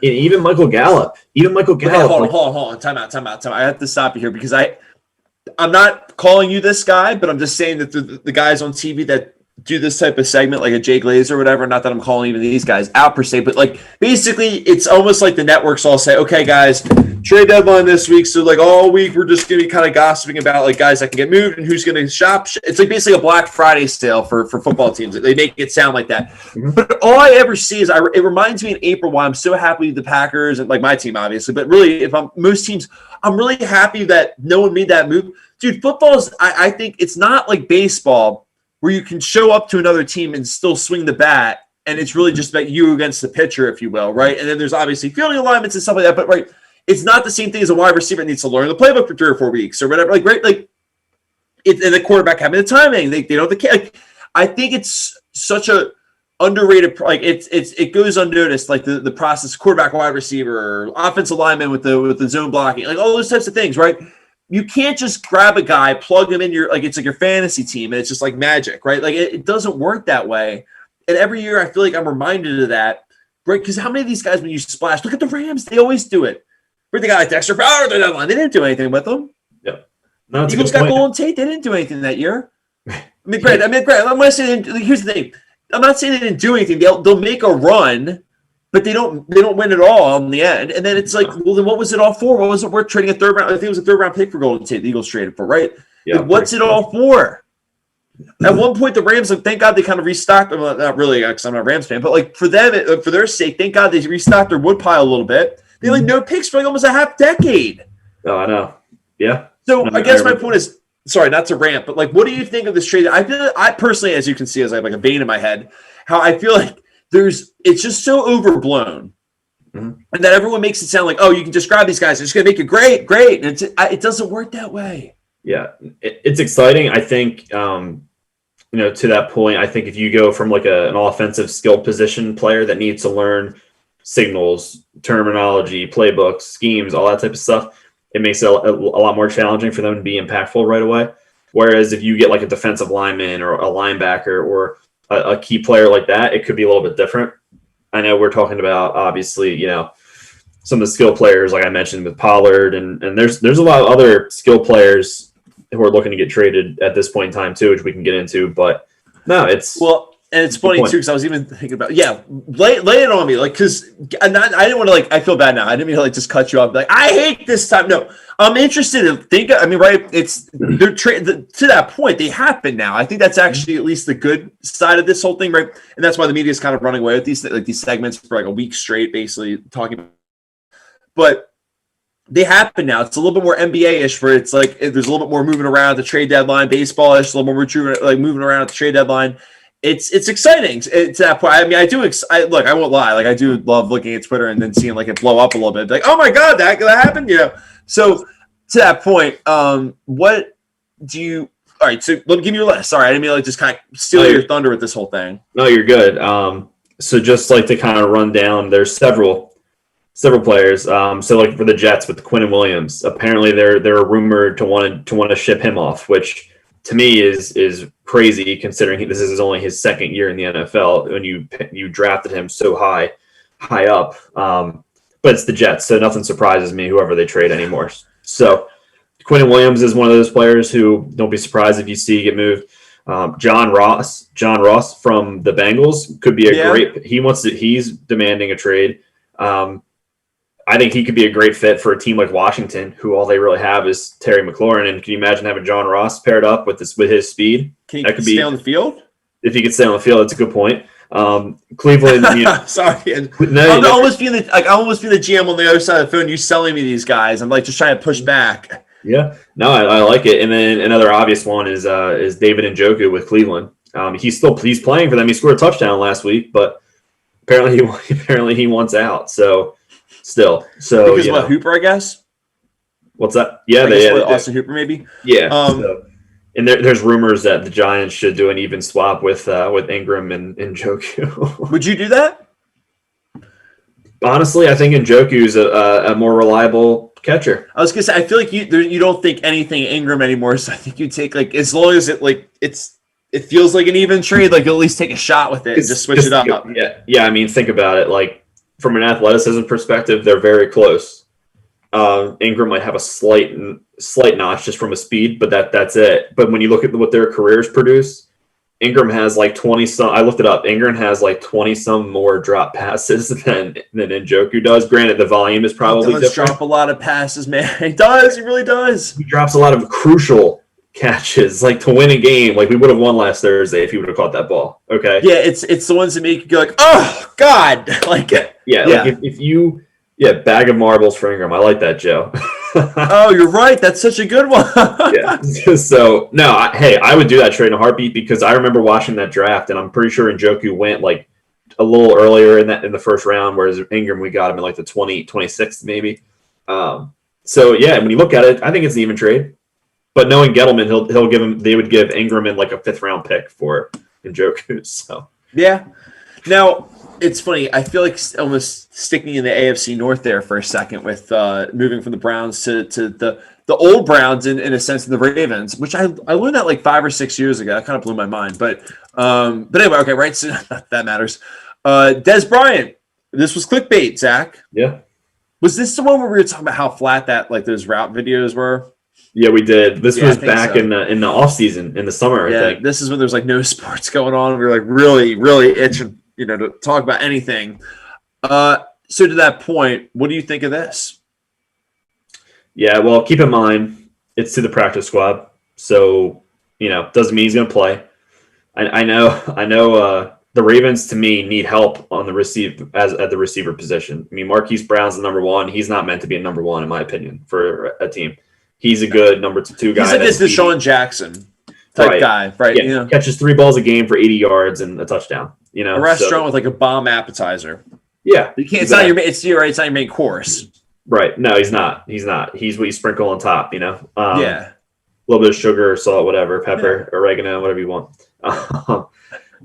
Speaker 2: Even Michael Gallup.
Speaker 1: Hold on. Time out. I have to stop you here because I'm not calling you this guy, but I'm just saying that the guys on TV that do this type of segment, like a Jay Glazer or whatever, not that I'm calling even these guys out per se, but like basically it's almost like the networks all say, okay, guys, trade deadline this week. So like all week, we're just going to be kind of gossiping about like guys that can get moved and who's going to shop. It's like basically a Black Friday sale for football teams. They make it sound like that. Mm-hmm. But all I ever see is it reminds me in April why I'm so happy with the Packers and like my team, obviously, but really most teams, I'm really happy that no one made that move. Dude, football's, I think it's not like baseball where you can show up to another team and still swing the bat, and it's really just about you against the pitcher, if you will, right? And then there's obviously fielding alignments and stuff like that, but right, it's not the same thing as a wide receiver that needs to learn the playbook for 3 or 4 weeks or whatever. Like, right, like and the quarterback having the timing, they don't have the like. I think it's such a underrated, like it goes unnoticed, like the process, quarterback, wide receiver, offensive lineman with the zone blocking, like all those types of things, right? You can't just grab a guy, plug him in it's like your fantasy team, and it's just like magic, right? Like it doesn't work that way. And every year I feel like I'm reminded of that, right? Because how many of these guys, when you splash, look at the Rams, they always do it. Where they got like Dexter Fowler, the deadline, they didn't do anything with them.
Speaker 2: Yeah, no,
Speaker 1: the Eagles got Golden Tate, they didn't do anything that year. I mean, Brad, I'm not saying. Here's the thing, I'm not saying they didn't do anything. They'll make a run. But they don't win it all in the end. And then it's like, well, then what was it all for? What was it worth trading a third round? I think it was a 3rd round pick for Golden Tate, the Eagles traded for, right? Yeah. Like, what's it all for? At one point, the Rams, like, thank God they kind of restocked. Well, not really, because I'm not a Rams fan, but like for them, for their sake, thank God they restocked their wood pile a little bit. They had like no picks for like almost a half decade.
Speaker 2: Oh, I know. Yeah.
Speaker 1: So I guess my point is, sorry, not to rant, but like, what do you think of this trade? I personally, as you can see, as I have like a vein in my head, how I feel like it's just so overblown, and that everyone makes it sound like, oh, you can just grab these guys, it's just gonna make it great, and it doesn't work that way.
Speaker 2: Yeah, it's exciting. I think, to that point, I think if you go from like an offensive skill position player that needs to learn signals, terminology, playbooks, schemes, all that type of stuff, it makes it a lot more challenging for them to be impactful right away. Whereas if you get like a defensive lineman or a linebacker or a key player like that, it could be a little bit different. I know we're talking about, obviously, some of the skill players, like I mentioned with Pollard, and there's a lot of other skill players who are looking to get traded at this point in time too, which we can get into. But no, it's
Speaker 1: and it's funny too because I was even thinking about lay it on me, like, because I didn't want to, like, I feel bad now. I didn't mean to like just cut you off, like, I hate this time. No, I'm interested in right? It's they're to that point. They happen now. I think that's actually at least the good side of this whole thing, right? And that's why the media is kind of running away with these segments for like a week straight, basically talking about. But they happen now. It's a little bit more NBA-ish for it's like there's a little bit more moving around at the trade deadline, baseball-ish, a little more like moving around at the trade deadline. It's exciting to that point. I mean, look, I won't lie. Like, I do love looking at Twitter and then seeing like it blow up a little bit. Like, oh my God, that happened. So to that point, what do you? All right, so let me give you your list. Sorry, I didn't mean to like just kind of steal your thunder with this whole thing.
Speaker 2: No, you're good. So just like to kind of run down, there's several players. So like for the Jets with Quinn Williams, apparently they're rumored to want to ship him off, which to me is crazy considering this is only his 2nd year in the NFL when you drafted him so high up. But it's the Jets, so nothing surprises me whoever they trade anymore. So Quinn Williams is one of those players who don't be surprised if you see get moved. John Ross from the Bengals could be a great. He's demanding a trade. I think he could be a great fit for a team like Washington, who all they really have is Terry McLaurin. And can you imagine having John Ross paired up with his speed?
Speaker 1: Can he stay on the field?
Speaker 2: If he could stay on the field, that's a good point. Cleveland.
Speaker 1: Sorry, I almost feel the GM on the other side of the phone. You selling me these guys? I'm like just trying to push back.
Speaker 2: Yeah, no, I like it. And then another obvious one is David Njoku with Cleveland. He's playing for them. He scored a touchdown last week, but apparently he wants out. So because
Speaker 1: Hooper, I guess.
Speaker 2: What's that? Yeah,
Speaker 1: Austin Hooper maybe.
Speaker 2: Yeah. And there's rumors that the Giants should do an even swap with Ingram and Njoku.
Speaker 1: Would you do that?
Speaker 2: Honestly, I think Njoku's a more reliable catcher.
Speaker 1: I was gonna say I feel like you don't think anything Ingram anymore, so I think you take as long as it feels like an even trade, like you'll at least take a shot with it and just switch it up.
Speaker 2: Yeah. I mean, think about it. Like from an athleticism perspective, they're very close. Ingram might have a slight notch just from a speed, but that's it. But when you look at what their careers produce, Ingram has like 20 some. I looked it up. Ingram has like 20 some more drop passes than Njoku does. Granted, the volume is probably
Speaker 1: different. Drop a lot of passes, man. He does. He really does.
Speaker 2: He drops a lot of crucial catches, like to win a game. Like we would have won last Thursday if he would have caught that ball. Okay.
Speaker 1: Yeah, it's the ones that make you go like, oh God, like
Speaker 2: Like if you bag of marbles for Ingram. I like that, Joe.
Speaker 1: Oh, you're right. That's such a good one.
Speaker 2: Yeah. So no, I would do that trade in a heartbeat because I remember watching that draft, and I'm pretty sure Njoku went like a little earlier in the first round, whereas Ingram we got him in like the 26th maybe. So yeah, when you look at it, I think it's an even trade. But knowing Gettleman, they would give Ingram in like a 5th round pick for Njoku. So
Speaker 1: yeah. Now it's funny. I feel like almost sticking in the AFC North there for a second with moving from the Browns to the old Browns in a sense of the Ravens, which I learned that like 5 or 6 years ago. That kind of blew my mind. But anyway, okay, right. So that matters. Des Bryant. This was clickbait, Zach.
Speaker 2: Yeah.
Speaker 1: Was this the one where we were talking about how flat that like those route videos were?
Speaker 2: Yeah, we did. This was back in the off season in the summer. I think
Speaker 1: this is when there's like no sports going on. We were like really, really itching, to talk about anything. So to that point, what do you think of this?
Speaker 2: Yeah, well, keep in mind it's to the practice squad, so doesn't mean he's going to play. I know. The Ravens to me need help on the at the receiver position. I mean, Marquise Brown's the number one. He's not meant to be a number one in my opinion for a team. He's a good number 2 guy.
Speaker 1: He's like this Deshaun Jackson type guy, right?
Speaker 2: Yeah, catches 3 balls a game for 80 yards and a touchdown. A
Speaker 1: restaurant with like a bomb appetizer.
Speaker 2: Yeah,
Speaker 1: you can't. Exactly. It's not your main course.
Speaker 2: Right? No, he's not. He's what you sprinkle on top.
Speaker 1: Yeah,
Speaker 2: a little bit of sugar, salt, whatever, pepper, oregano, whatever you want.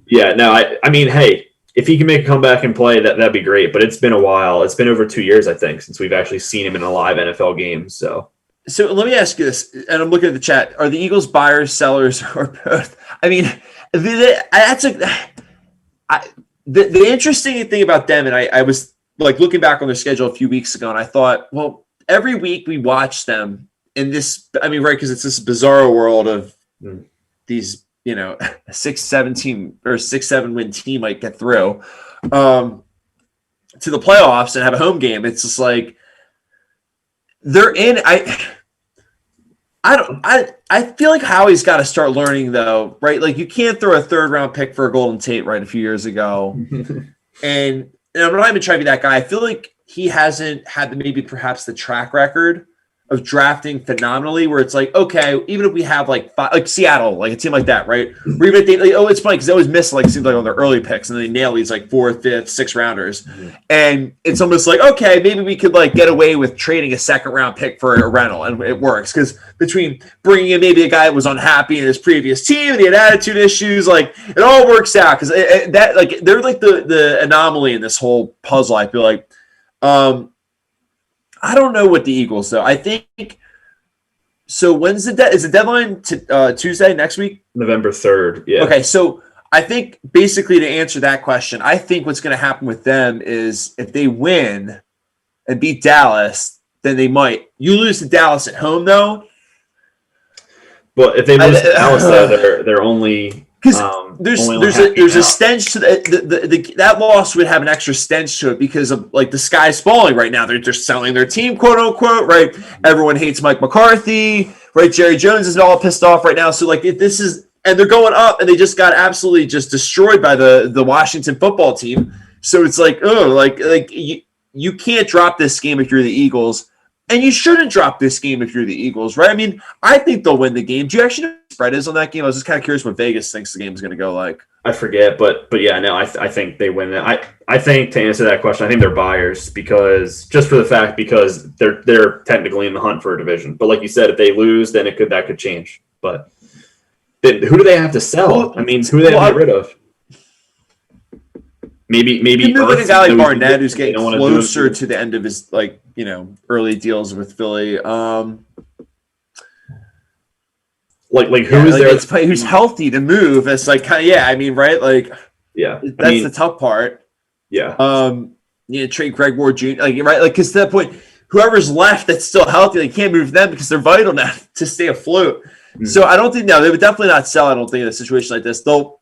Speaker 2: Yeah, no, I mean, hey, if he can make a comeback and play, that'd be great. But it's been a while. It's been over 2 years, I think, since we've actually seen him in a live NFL game. So
Speaker 1: let me ask you this, and I'm looking at the chat. Are the Eagles buyers, sellers, or both? I mean, the interesting thing about them, and I was like looking back on their schedule a few weeks ago, and I thought, well, every week we watch them in this. I mean, right, because it's this bizarre world of these. A 6-7 win team might get through to the playoffs and have a home game. It's just like they're in. I feel like Howie's got to start learning though, right? Like you can't throw a 3rd round pick for a Golden Tate right a few years ago, and I'm not even trying to be that guy. I feel like he hasn't had perhaps the track record of drafting phenomenally, where it's like, okay, even if we have like Seattle, like a team like that, right? Or even if they, it's funny because they always miss like seems like on their early picks, and then they nail these like 4th, 5th, 6th rounders, and it's almost like, okay, maybe we could like get away with trading a 2nd round pick for a rental, and it works because between bringing in maybe a guy that was unhappy in his previous team and he had attitude issues, like it all works out because that like they're like the anomaly in this whole puzzle. I feel like. I don't know what the Eagles though. I think so. When's the is the deadline to Tuesday next week?
Speaker 2: November 3rd. Yeah.
Speaker 1: Okay, so I think basically to answer that question, I think what's going to happen with them is if they win and beat Dallas, then they might. You lose to Dallas at home though.
Speaker 2: Well, if they lose to Dallas, though, they're only
Speaker 1: because there's a stench to that loss would have an extra stench to it because of like the sky's falling right now. They're just selling their team, quote unquote, right? Everyone hates Mike McCarthy, right? Jerry Jones is all pissed off right now. So like if this is and they're going up and they just got absolutely just destroyed by the Washington football team. So it's like you can't drop this game if you're the Eagles. And you shouldn't drop this game if you're the Eagles, right? I mean, I think they'll win the game. Do you actually know what the spread is on that game? I was just kind of curious what Vegas thinks the game is going to go like.
Speaker 2: I forget, but yeah, no, I think they win it. I think to answer that question, I think they're buyers because they're technically in the hunt for a division. But like you said, if they lose, then that could change. But who do they have to sell?
Speaker 1: Well,
Speaker 2: I mean, who do they have to get rid of? Maybe
Speaker 1: you move like a guy like Barnett who's getting closer to the end of his early deals with Philly.
Speaker 2: Like who is there?
Speaker 1: Who's healthy to move? It's like I mean, right? Like that's the tough part.
Speaker 2: Yeah.
Speaker 1: Trade Greg Ward Jr. Right? Like because to that point, whoever's left that's still healthy, they can't move them because they're vital now to stay afloat. Mm-hmm. So I don't think they would definitely not sell. I don't think in a situation like this though.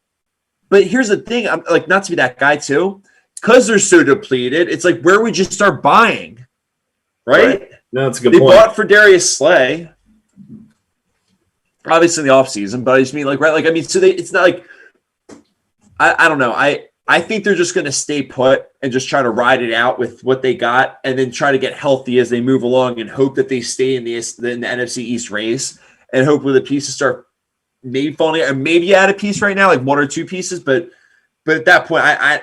Speaker 1: But here's the thing, I'm like not to be that guy too, because they're so depleted. It's like where would you start buying, right?
Speaker 2: No, that's a good
Speaker 1: point.
Speaker 2: They
Speaker 1: bought for Darius Slay, obviously in the offseason, but I just mean so it's not like I don't know. I think they're just going to stay put and just try to ride it out with what they got, and then try to get healthy as they move along, and hope that they stay in the NFC East race, and hopefully the pieces start. Maybe falling and maybe add a piece right now, like one or two pieces, but at that point, I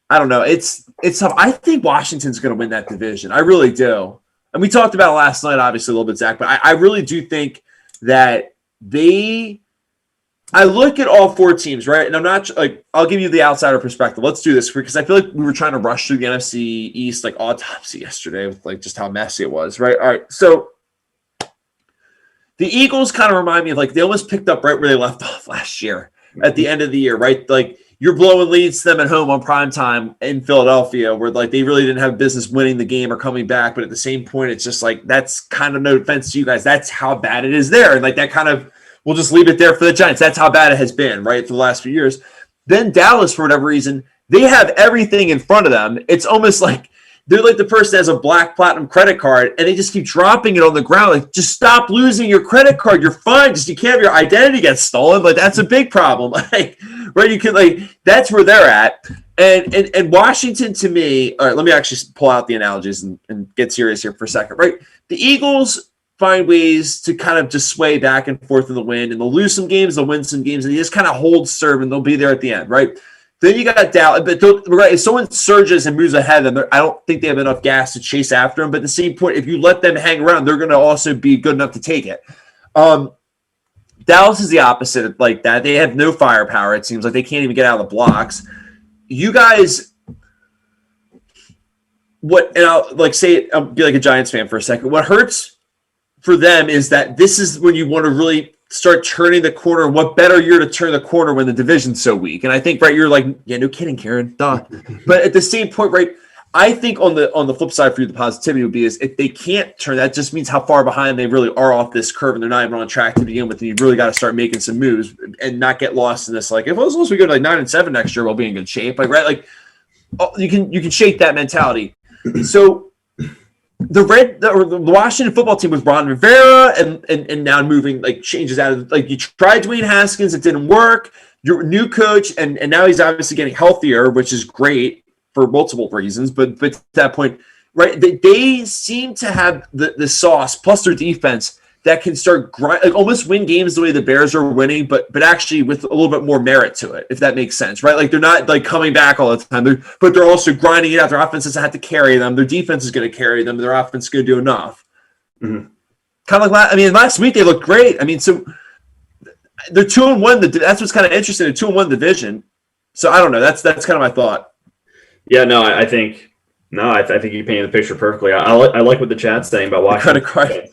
Speaker 1: don't know. It's tough. I think Washington's going to win that division. I really do. And we talked about it last night, obviously a little bit, Zach, but I really do think that I look at all four teams, right? And I'm not like I'll give you the outsider perspective. Let's do this because I feel like we were trying to rush through the NFC East like autopsy yesterday with like just how messy it was, right? All right, so. The Eagles kind of remind me of like they almost picked up right where they left off last year at the end of the year, right? Like you're blowing leads to them at home on prime time in Philadelphia where like they really didn't have business winning the game or coming back. But at the same point, it's just like that's kind of no offense to you guys. That's how bad it is there. And like that kind of we'll just leave it there for the Giants. That's how bad it has been, right? For the last few years. Then Dallas, for whatever reason, they have everything in front of them. It's almost like they're like the person that has a black platinum credit card and they just keep dropping it on the ground. Like, just stop losing your credit card. You're fine. Just you can't have your identity get stolen. Like that's a big problem. Like, right? You can like that's where they're at. And Washington to me, all right, let me actually pull out the analogies and get serious here for a second. Right. The Eagles find ways to kind of just sway back and forth in the wind and they'll lose some games, they'll win some games, and they just kind of hold serve and they'll be there at the end, right? Then you got Dallas, but if someone surges and moves ahead of them, I don't think they have enough gas to chase after them. But at the same point, if you let them hang around, they're going to also be good enough to take it. Dallas is the opposite of like that. They have no firepower. It seems like they can't even get out of the blocks. You guys, and I'll like say it, I'll be like a Giants fan for a second. What hurts for them is that this is when you want to really start turning the corner. What better year to turn the corner when the division's so weak? And I think, right, you're like, yeah, no kidding, Kieran. Duh. But at the same point, right, I think on the flip side for you, the positivity would be is if they can't turn, that just means how far behind they really are off this curve and they're not even on track to begin with. And you really got to start making some moves and not get lost in this. Like, if as long as we go to like 9-7 next year, we'll be in good shape. Like, right, like you can shake that mentality. So the Washington football team with Ron Rivera and now moving like changes out of like you tried Dwayne Haskins, it didn't work. Your new coach and now he's obviously getting healthier, which is great for multiple reasons. But to that point, right? They seem to have the sauce plus their defense that can start like almost win games the way the Bears are winning, but actually with a little bit more merit to it, if that makes sense, right? Like they're not like coming back all the time, but they're also grinding it out. Their offense doesn't have to carry them. Their defense is going to carry them. Their offense is going to do enough. Mm-hmm. Kind of like last week they looked great. I mean, so they're 2-1. That's what's kind of interesting. They're 2-1 division. So I don't know. That's kind of my thought.
Speaker 2: Yeah, no, I think you're painting the picture perfectly. I like what the chat's saying about Washington.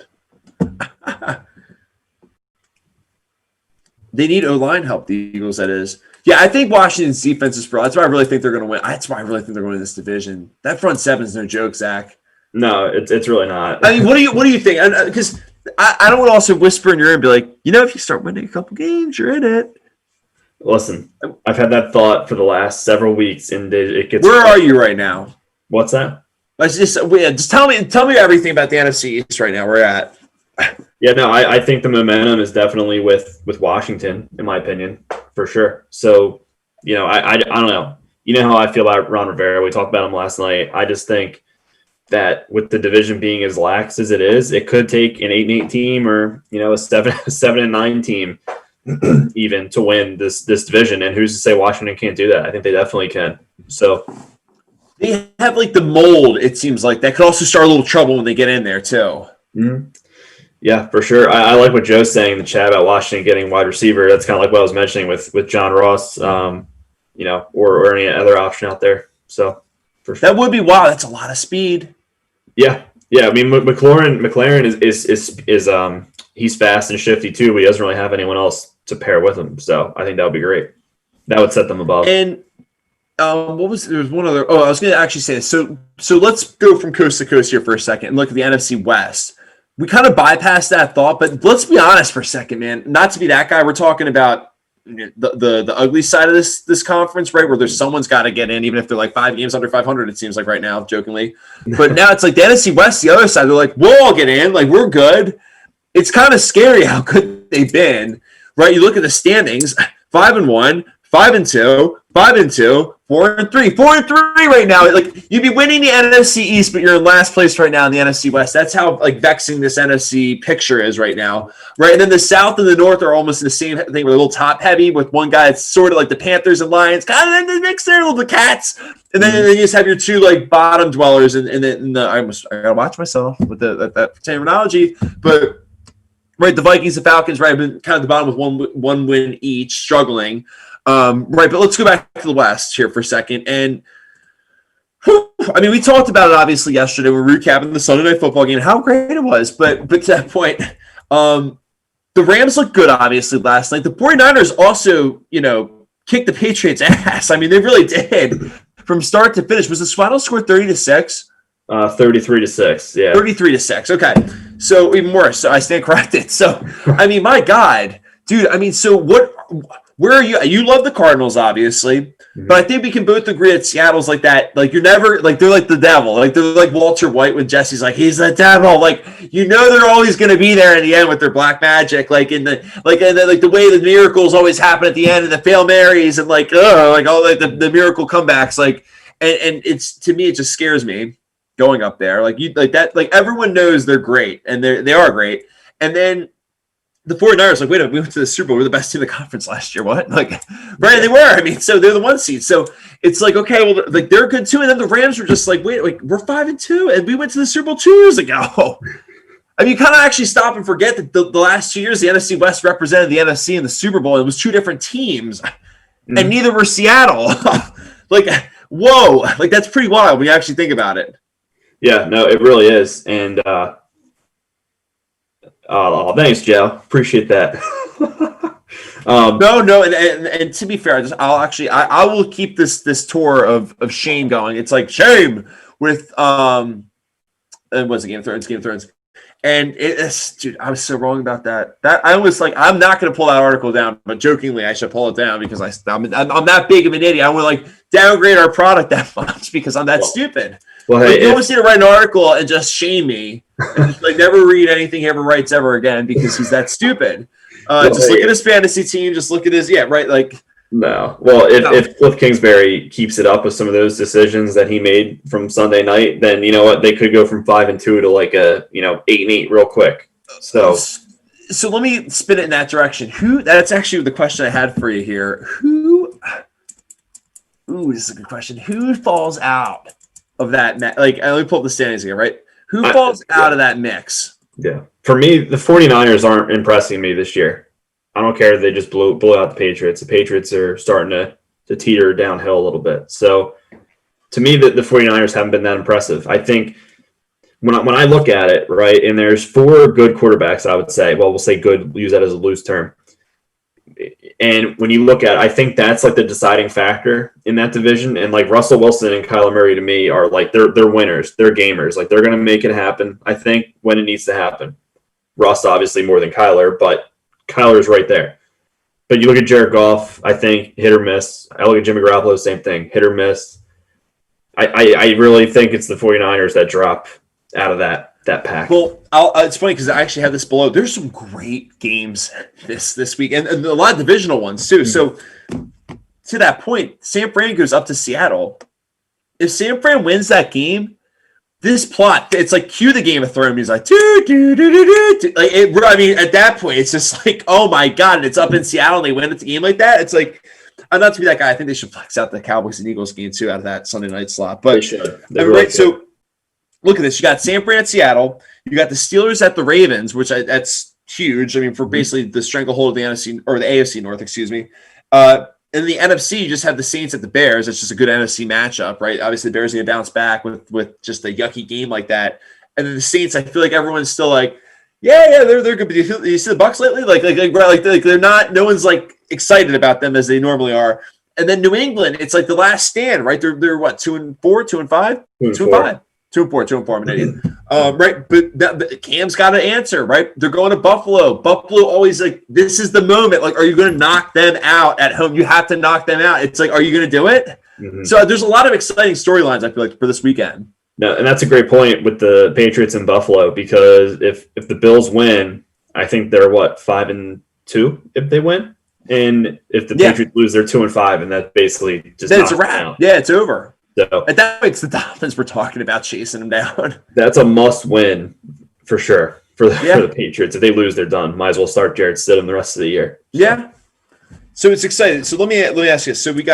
Speaker 1: They need O-line help, the Eagles, that is. Yeah, I think Washington's defense is pro. That's why I really think they're going to win. That's why I really think they're going to win this division. That front seven is no joke, Zach.
Speaker 2: No, it's really not.
Speaker 1: I mean, what do you think? Because I don't want to also whisper in your ear and be like, if you start winning a couple games, you're in it.
Speaker 2: Listen, I've had that thought for the last several weeks, and it gets.
Speaker 1: Where are you right now?
Speaker 2: What's that?
Speaker 1: Let's just tell me everything about the NFC East right now. Where you're at?
Speaker 2: Yeah, no, I think the momentum is definitely with Washington, in my opinion, for sure. So, I don't know. You know how I feel about Ron Rivera. We talked about him last night. I just think that with the division being as lax as it is, it could take an 8-8 team or a 7-9 team even to win this division. And who's to say Washington can't do that? I think they definitely can. So
Speaker 1: they have like the mold. It seems like that could also start a little trouble when they get in there too.
Speaker 2: Mm-hmm. Yeah, for sure. I like what Joe's saying in the chat about Washington getting wide receiver. That's kind of like what I was mentioning with John Ross, or any other option out there. So for sure.
Speaker 1: That would be wild. That's a lot of speed.
Speaker 2: Yeah. I mean, McLaren is he's fast and shifty too, but he doesn't really have anyone else to pair with him. So I think that would be great. That would set them above.
Speaker 1: And there was one other. Oh, I was going to actually say this. So let's go from coast to coast here for a second and look at the NFC West. We kind of bypassed that thought, but let's be honest for a second, man. Not to be that guy, we're talking about the ugly side of this conference, right? Where there's someone's got to get in, even if they're like 5 games under 500. It seems like right now, jokingly. But now it's like the NFC West, the other side. They're like, we'll all get in, like we're good. It's kind of scary how good they've been, right? You look at the standings: 5-1, 5-2, 5-2, 4-3, 4-3 right now. Like you'd be winning the NFC East, but you're in last place right now in the NFC West. That's how like vexing this NFC picture is right now, right? And then the South and the North are almost in the same thing. We're a little top heavy with one guy that's sort of like the Panthers and Lions, kind of in the mix there, little the Cats, and then you just have your two like bottom dwellers. And then I gotta watch myself with that terminology, but right, the Vikings and Falcons, right, have been kind of the bottom with one win each, struggling. Right, but let's go back to the West here for a second. And I mean, we talked about it obviously yesterday. We're recapping the Sunday Night Football game, how great it was. But to that point, the Rams looked good obviously last night. The 49ers also, kicked the Patriots' ass. I mean, they really did from start to finish. Was the final score 30-6?
Speaker 2: 33-6. Yeah.
Speaker 1: 33-6. Okay, so even worse. So I stand corrected. So I mean, my God, dude. I mean, so what? Where are you? You love the Cardinals, obviously, but I think we can both agree that Seattle's like that. Like you're never like they're like the devil. Like they're like Walter White when Jesse's like he's the devil. Like they're always going to be there in the end with their black magic. Like the way the miracles always happen at the end and the Hail Marys and like all like the miracle comebacks. Like and it's to me it just scares me going up there. Like you like that. Like everyone knows they're great and they are great. And then the 49ers, like, wait a minute, we went to the Super Bowl. We're the best team in the conference last year. What? Like, right, they were. I mean, so they're the 1 seed. So it's like, okay, well, like they're good too. And then the Rams were just like, wait, like we're 5-2, and we went to the Super Bowl 2 years ago. I mean, you kind of actually stop and forget that the last 2 years, the NFC West represented the NFC in the Super Bowl. And it was two different teams, and neither were Seattle. Like, whoa, like that's pretty wild when you actually think about it.
Speaker 2: Yeah, no, it really is. And oh, thanks, Joe. Appreciate that.
Speaker 1: No, and to be fair, I will keep this tour of shame going. It's like shame with and what's the Game of Thrones, and it's dude, I was so wrong about that. That I was like, I'm not going to pull that article down, but jokingly, I should pull it down because I'm that big of an idiot. I want to like downgrade our product that much because I'm that stupid. Well, hey, you almost need to write an article and just shame me and just like never read anything he ever writes ever again because he's that stupid. Look at his fantasy team. Just look at his Like
Speaker 2: no. Well, if Cliff Kingsbury keeps it up with some of those decisions that he made from Sunday night, then you know what, they could go from 5-2 to like a 8-8 real quick. So
Speaker 1: let me spin it in that direction. That's actually the question I had for you here. This is a good question. Who falls out of that? Like, let me pull up the standings again, right? Who falls out of that mix?
Speaker 2: Yeah. For me, the 49ers aren't impressing me this year. I don't care if they just blew out the Patriots. The Patriots are starting to teeter downhill a little bit. So, to me, the 49ers haven't been that impressive. I think when I look at it, right, and there's 4 good quarterbacks, I would say. Well, we'll say good, use that as a loose term. And when you look at it, I think that's like the deciding factor in that division. And like Russell Wilson and Kyler Murray to me are like they're winners, they're gamers. Like they're going to make it happen, I think, when it needs to happen. Russ obviously more than Kyler, but Kyler's right there. But you look at Jared Goff, I think hit or miss. I look at Jimmy Garoppolo, same thing, hit or miss. I really think it's the 49ers that drop out of that pack.
Speaker 1: Well, it's funny because I actually have this below. There's some great games this week, and a lot of divisional ones too. So to that point, San Fran goes up to Seattle. If San Fran wins that game, this plot, it's like cue the Game of Thrones music, like like I mean, at that point, it's just like, oh my god, and it's up in Seattle and they win the game like that. It's like, I'm not to be that guy. I think they should flex out the Cowboys and Eagles game too out of that Sunday night slot. But
Speaker 2: they should. Right,
Speaker 1: so look at this. You got San Fran at Seattle. You got the Steelers at the Ravens, which that's huge. I mean, for basically the stranglehold of the NFC or the AFC North, excuse me. In the NFC, you just have the Saints at the Bears. It's just a good NFC matchup, right? Obviously, the Bears are going to bounce back with just a yucky game like that. And then the Saints, I feel like everyone's still like, yeah, they're good. But you see the Bucs lately? Like they're not. No one's like excited about them as they normally are. And then New England, it's like the last stand, right? They're what, 2-4, 2-5, 2-5. 2-4. I'm an idiot. Right, but Cam's got to answer, right? They're going to Buffalo. Buffalo always like, this is the moment. Like, are you going to knock them out at home? You have to knock them out. It's like, are you going to do it? Mm-hmm. So there's a lot of exciting storylines, I feel like, for this weekend.
Speaker 2: No, and that's a great point with the Patriots in Buffalo, because if the Bills win, I think they're 5-2 if they win, and if the Patriots lose, they're 2-5, and that basically just
Speaker 1: then it's a wrap. Yeah, it's over.
Speaker 2: So
Speaker 1: at that point, it's the Dolphins we're talking about chasing them down.
Speaker 2: That's a must-win for sure for the Patriots. If they lose, they're done. Might as well start Jarrett Stidham the rest of the year. So. Yeah. So it's exciting. So let me ask you. So we're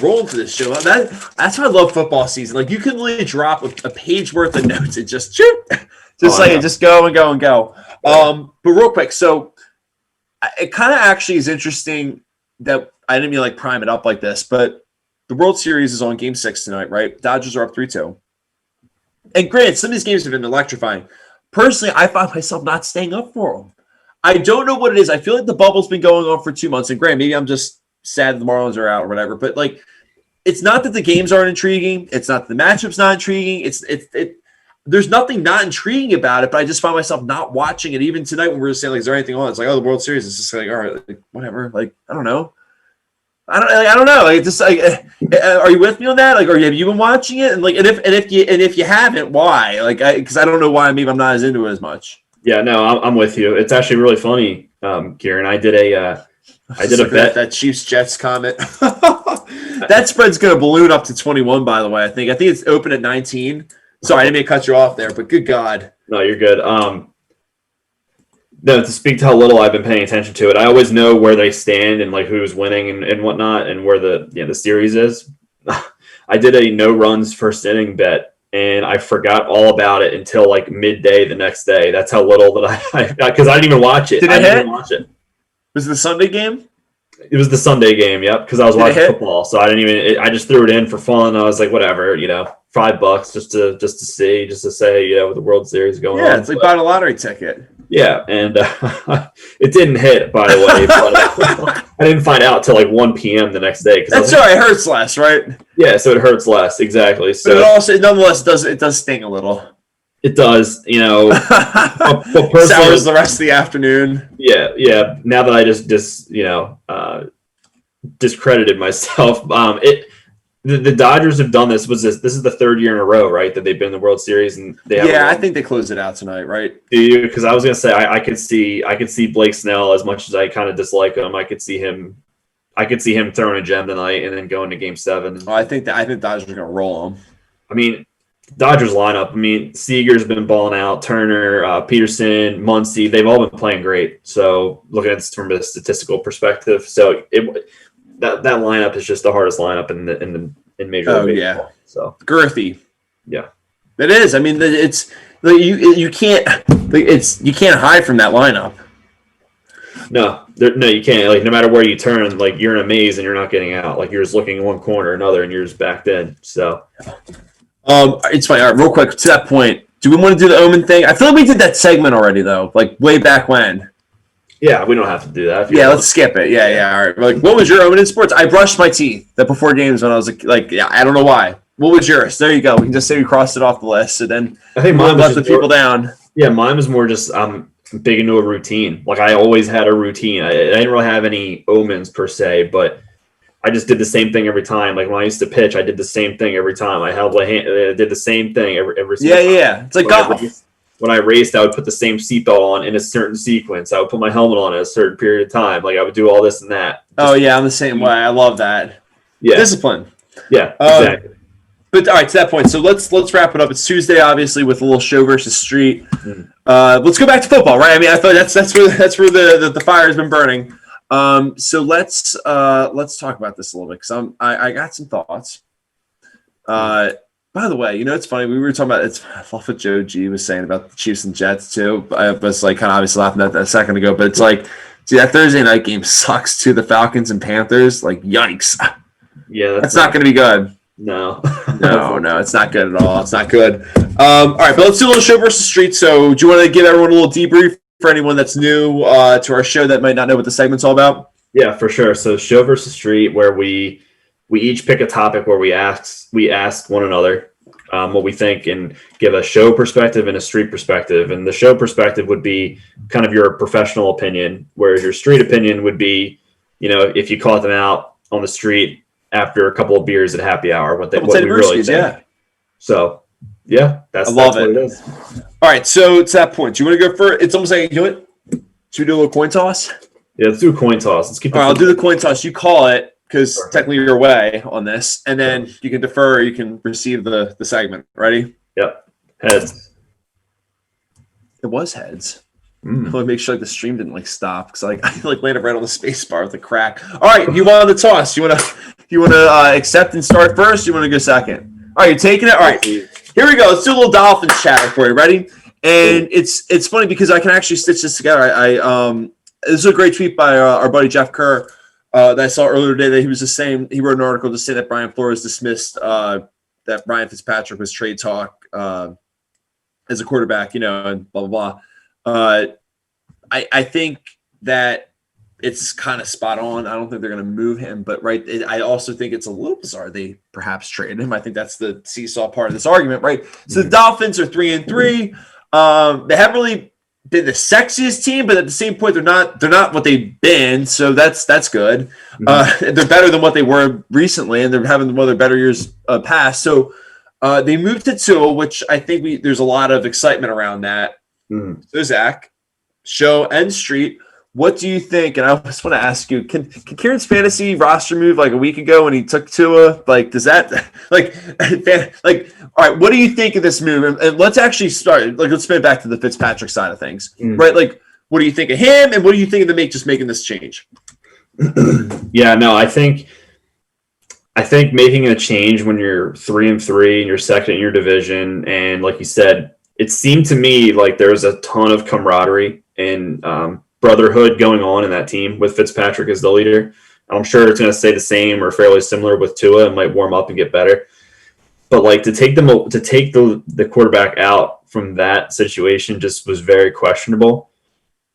Speaker 2: rolling through this show. That's why I love football season. Like, you can literally drop a page worth of notes and just just go and go and go. But real quick, so it kind of actually is interesting that I didn't mean like prime it up like this, but the World Series is on Game 6 tonight, right? Dodgers are up 3-2. And granted, some of these games have been electrifying. Personally, I find myself not staying up for them. I don't know what it is. I feel like the bubble's been going on for 2 months. And granted, maybe I'm just sad the Marlins are out or whatever. But, like, it's not that the games aren't intriguing. It's not that the matchup's not intriguing. There's nothing not intriguing about it, but I just find myself not watching it. Even tonight when we were saying, like, is there anything on? It's like, oh, the World Series. It's just like, all right, like, whatever. Like, I don't know. I don't know. Like, just like, are you with me on that? Like, have you been watching it? And like, and if you haven't, why? Like, because I don't know why. Maybe I'm not as into it as much. Yeah, no, I'm with you. It's actually really funny, Kieran. I did a bet.
Speaker 1: That Chiefs Jets comment. That spread's going to balloon up to 21. By the way, I think it's open at 19. Sorry, I didn't mean to cut you off there, but good God.
Speaker 2: No, you're good. No, to speak to how little I've been paying attention to it, I always know where they stand and like who's winning and whatnot, and where the series is. I did a no runs first inning bet, and I forgot all about it until like midday the next day. That's how little that I because I didn't even watch it.
Speaker 1: Did it hit?
Speaker 2: Even watch it.
Speaker 1: Was it the Sunday game?
Speaker 2: It was the Sunday game. Yep, because I was watching football, so I didn't even. I just threw it in for fun. I was like, whatever, $5 just to say, with the World Series going on.
Speaker 1: Yeah, it's like buying a lottery ticket.
Speaker 2: Yeah, and it didn't hit, by the way. But I didn't find out till like 1 p.m. the next day.
Speaker 1: That's right. It hurts less, right?
Speaker 2: Yeah, so it hurts less, exactly. So
Speaker 1: but it also, nonetheless, does sting a little.
Speaker 2: It does, but personally,
Speaker 1: sours the rest of the afternoon.
Speaker 2: Yeah. Now that I just discredited myself, The Dodgers have done this. This is the third year in a row, right, that they've been in the World Series, and they have.
Speaker 1: Yeah, I think they closed it out tonight, right?
Speaker 2: Do you? Because I was gonna say I could see Blake Snell, as much as I kind of dislike him. I could see him throwing a gem tonight and then going to Game 7.
Speaker 1: I think Dodgers are gonna roll them.
Speaker 2: I mean, Dodgers lineup. I mean, Seager's been balling out. Turner, Peterson, Muncy, they've all been playing great. So looking at it from a statistical perspective, so that lineup is just the hardest lineup in Major League Baseball.
Speaker 1: Yeah.
Speaker 2: So
Speaker 1: girthy.
Speaker 2: Yeah,
Speaker 1: it is. I mean, it's you can't hide from that lineup.
Speaker 2: No, you can't. Like, no matter where you turn, like, you're in a maze and you're not getting out. Like, you're just looking in one corner or another, and you're just backed in. So,
Speaker 1: it's fine. All right, real quick to that point. Do we want to do the Omen thing? I feel like we did that segment already, though, like way back when.
Speaker 2: Yeah, we don't have to do that.
Speaker 1: Yeah, let's skip it. Yeah. All right. Like, what was your Omen in sports? I brushed my teeth before games when I was like, I don't know why. What was yours? There you go. We can just say we crossed it off the list, and then
Speaker 2: I think mine
Speaker 1: let the people down.
Speaker 2: Yeah, mine was more just I'm big into a routine. Like I always had a routine. I didn't really have any omens per se, but I just did the same thing every time. Like when I used to pitch, I did the same thing every time. I held my hand, I did the same thing every single time.
Speaker 1: Yeah. It's like golf.
Speaker 2: When I raced, I would put the same seatbelt on in a certain sequence. I would put my helmet on at a certain period of time. Like I would do all this and that.
Speaker 1: I'm the same way. I love that.
Speaker 2: Yeah.
Speaker 1: Discipline.
Speaker 2: Yeah, exactly.
Speaker 1: But all right, to that point, so let's wrap it up. It's Tuesday, obviously, with a little show versus street. Let's go back to football, right? I mean, I thought that's where the fire has been burning. So let's talk about this a little bit because I got some thoughts. By the way, it's funny. We were talking about I love what Joe G was saying about the Chiefs and Jets too. I was like kind of obviously laughing at that a second ago, but it's like, see, that Thursday night game sucks too. The Falcons and Panthers, like, yikes.
Speaker 2: Yeah,
Speaker 1: that's not going to be good.
Speaker 2: No,
Speaker 1: no, it's not good at all. It's not good. All right, but let's do a little show versus street. So, do you want to give everyone a little debrief for anyone that's new to our show that might not know what the segment's all about?
Speaker 2: Yeah, for sure. So, show versus street, where we each pick a topic where we ask one another what we think and give a show perspective and a street perspective. And the show perspective would be kind of your professional opinion, whereas your street opinion would be, if you caught them out on the street after a couple of beers at happy hour, what we really think.
Speaker 1: Yeah.
Speaker 2: So, yeah, that's what it is.
Speaker 1: All right, so to that point, do you want to go first? It's almost like, should we do a little coin toss?
Speaker 2: Yeah, let's do a coin toss. Let's keep.
Speaker 1: All right, I'll do the coin toss. You call it because technically you're away on this, and then you can defer or you can receive the segment. Ready?
Speaker 2: Yep. Heads.
Speaker 1: It was heads. I want to make sure the stream didn't stop because I landed right on the space bar with a crack. All right, you want the toss? You want to accept and start first? You want to go second? All right, you're taking it. All right, here we go. Let's do a little Dolphins chatter for you. Ready? And it's funny because I can actually stitch this together. This is a great tweet by our buddy Jeff Kerr that I saw earlier today. That he was just saying he wrote an article to say that Brian Flores dismissed that Ryan Fitzpatrick was trade talk as a quarterback, and blah blah blah. I think that it's kind of spot on. I don't think they're going to move him, but I also think it's a little bizarre they perhaps traded him. I think that's the seesaw part of this argument, right? So the Dolphins are 3-3. They haven't really been the sexiest team, but at the same point, they're not what they've been. So that's good. They're better than what they were recently, and they're having one of their better years past. So they moved to Tua, which I think there's a lot of excitement around that. So Zach, show and street, what do you think? And I just want to ask you, can Kieran's fantasy roster move a week ago when he took Tua? Does that all right, what do you think of this move? And let's actually start, let's spin it back to the Fitzpatrick side of things, right? What do you think of him? And what do you think of making this change?
Speaker 2: Yeah, no, I think making a change when you're 3-3 and you're second in your division, and like you said, it seemed to me like there was a ton of camaraderie and brotherhood going on in that team with Fitzpatrick as the leader. I'm sure it's going to stay the same or fairly similar with Tua and might warm up and get better. But to take the quarterback out from that situation just was very questionable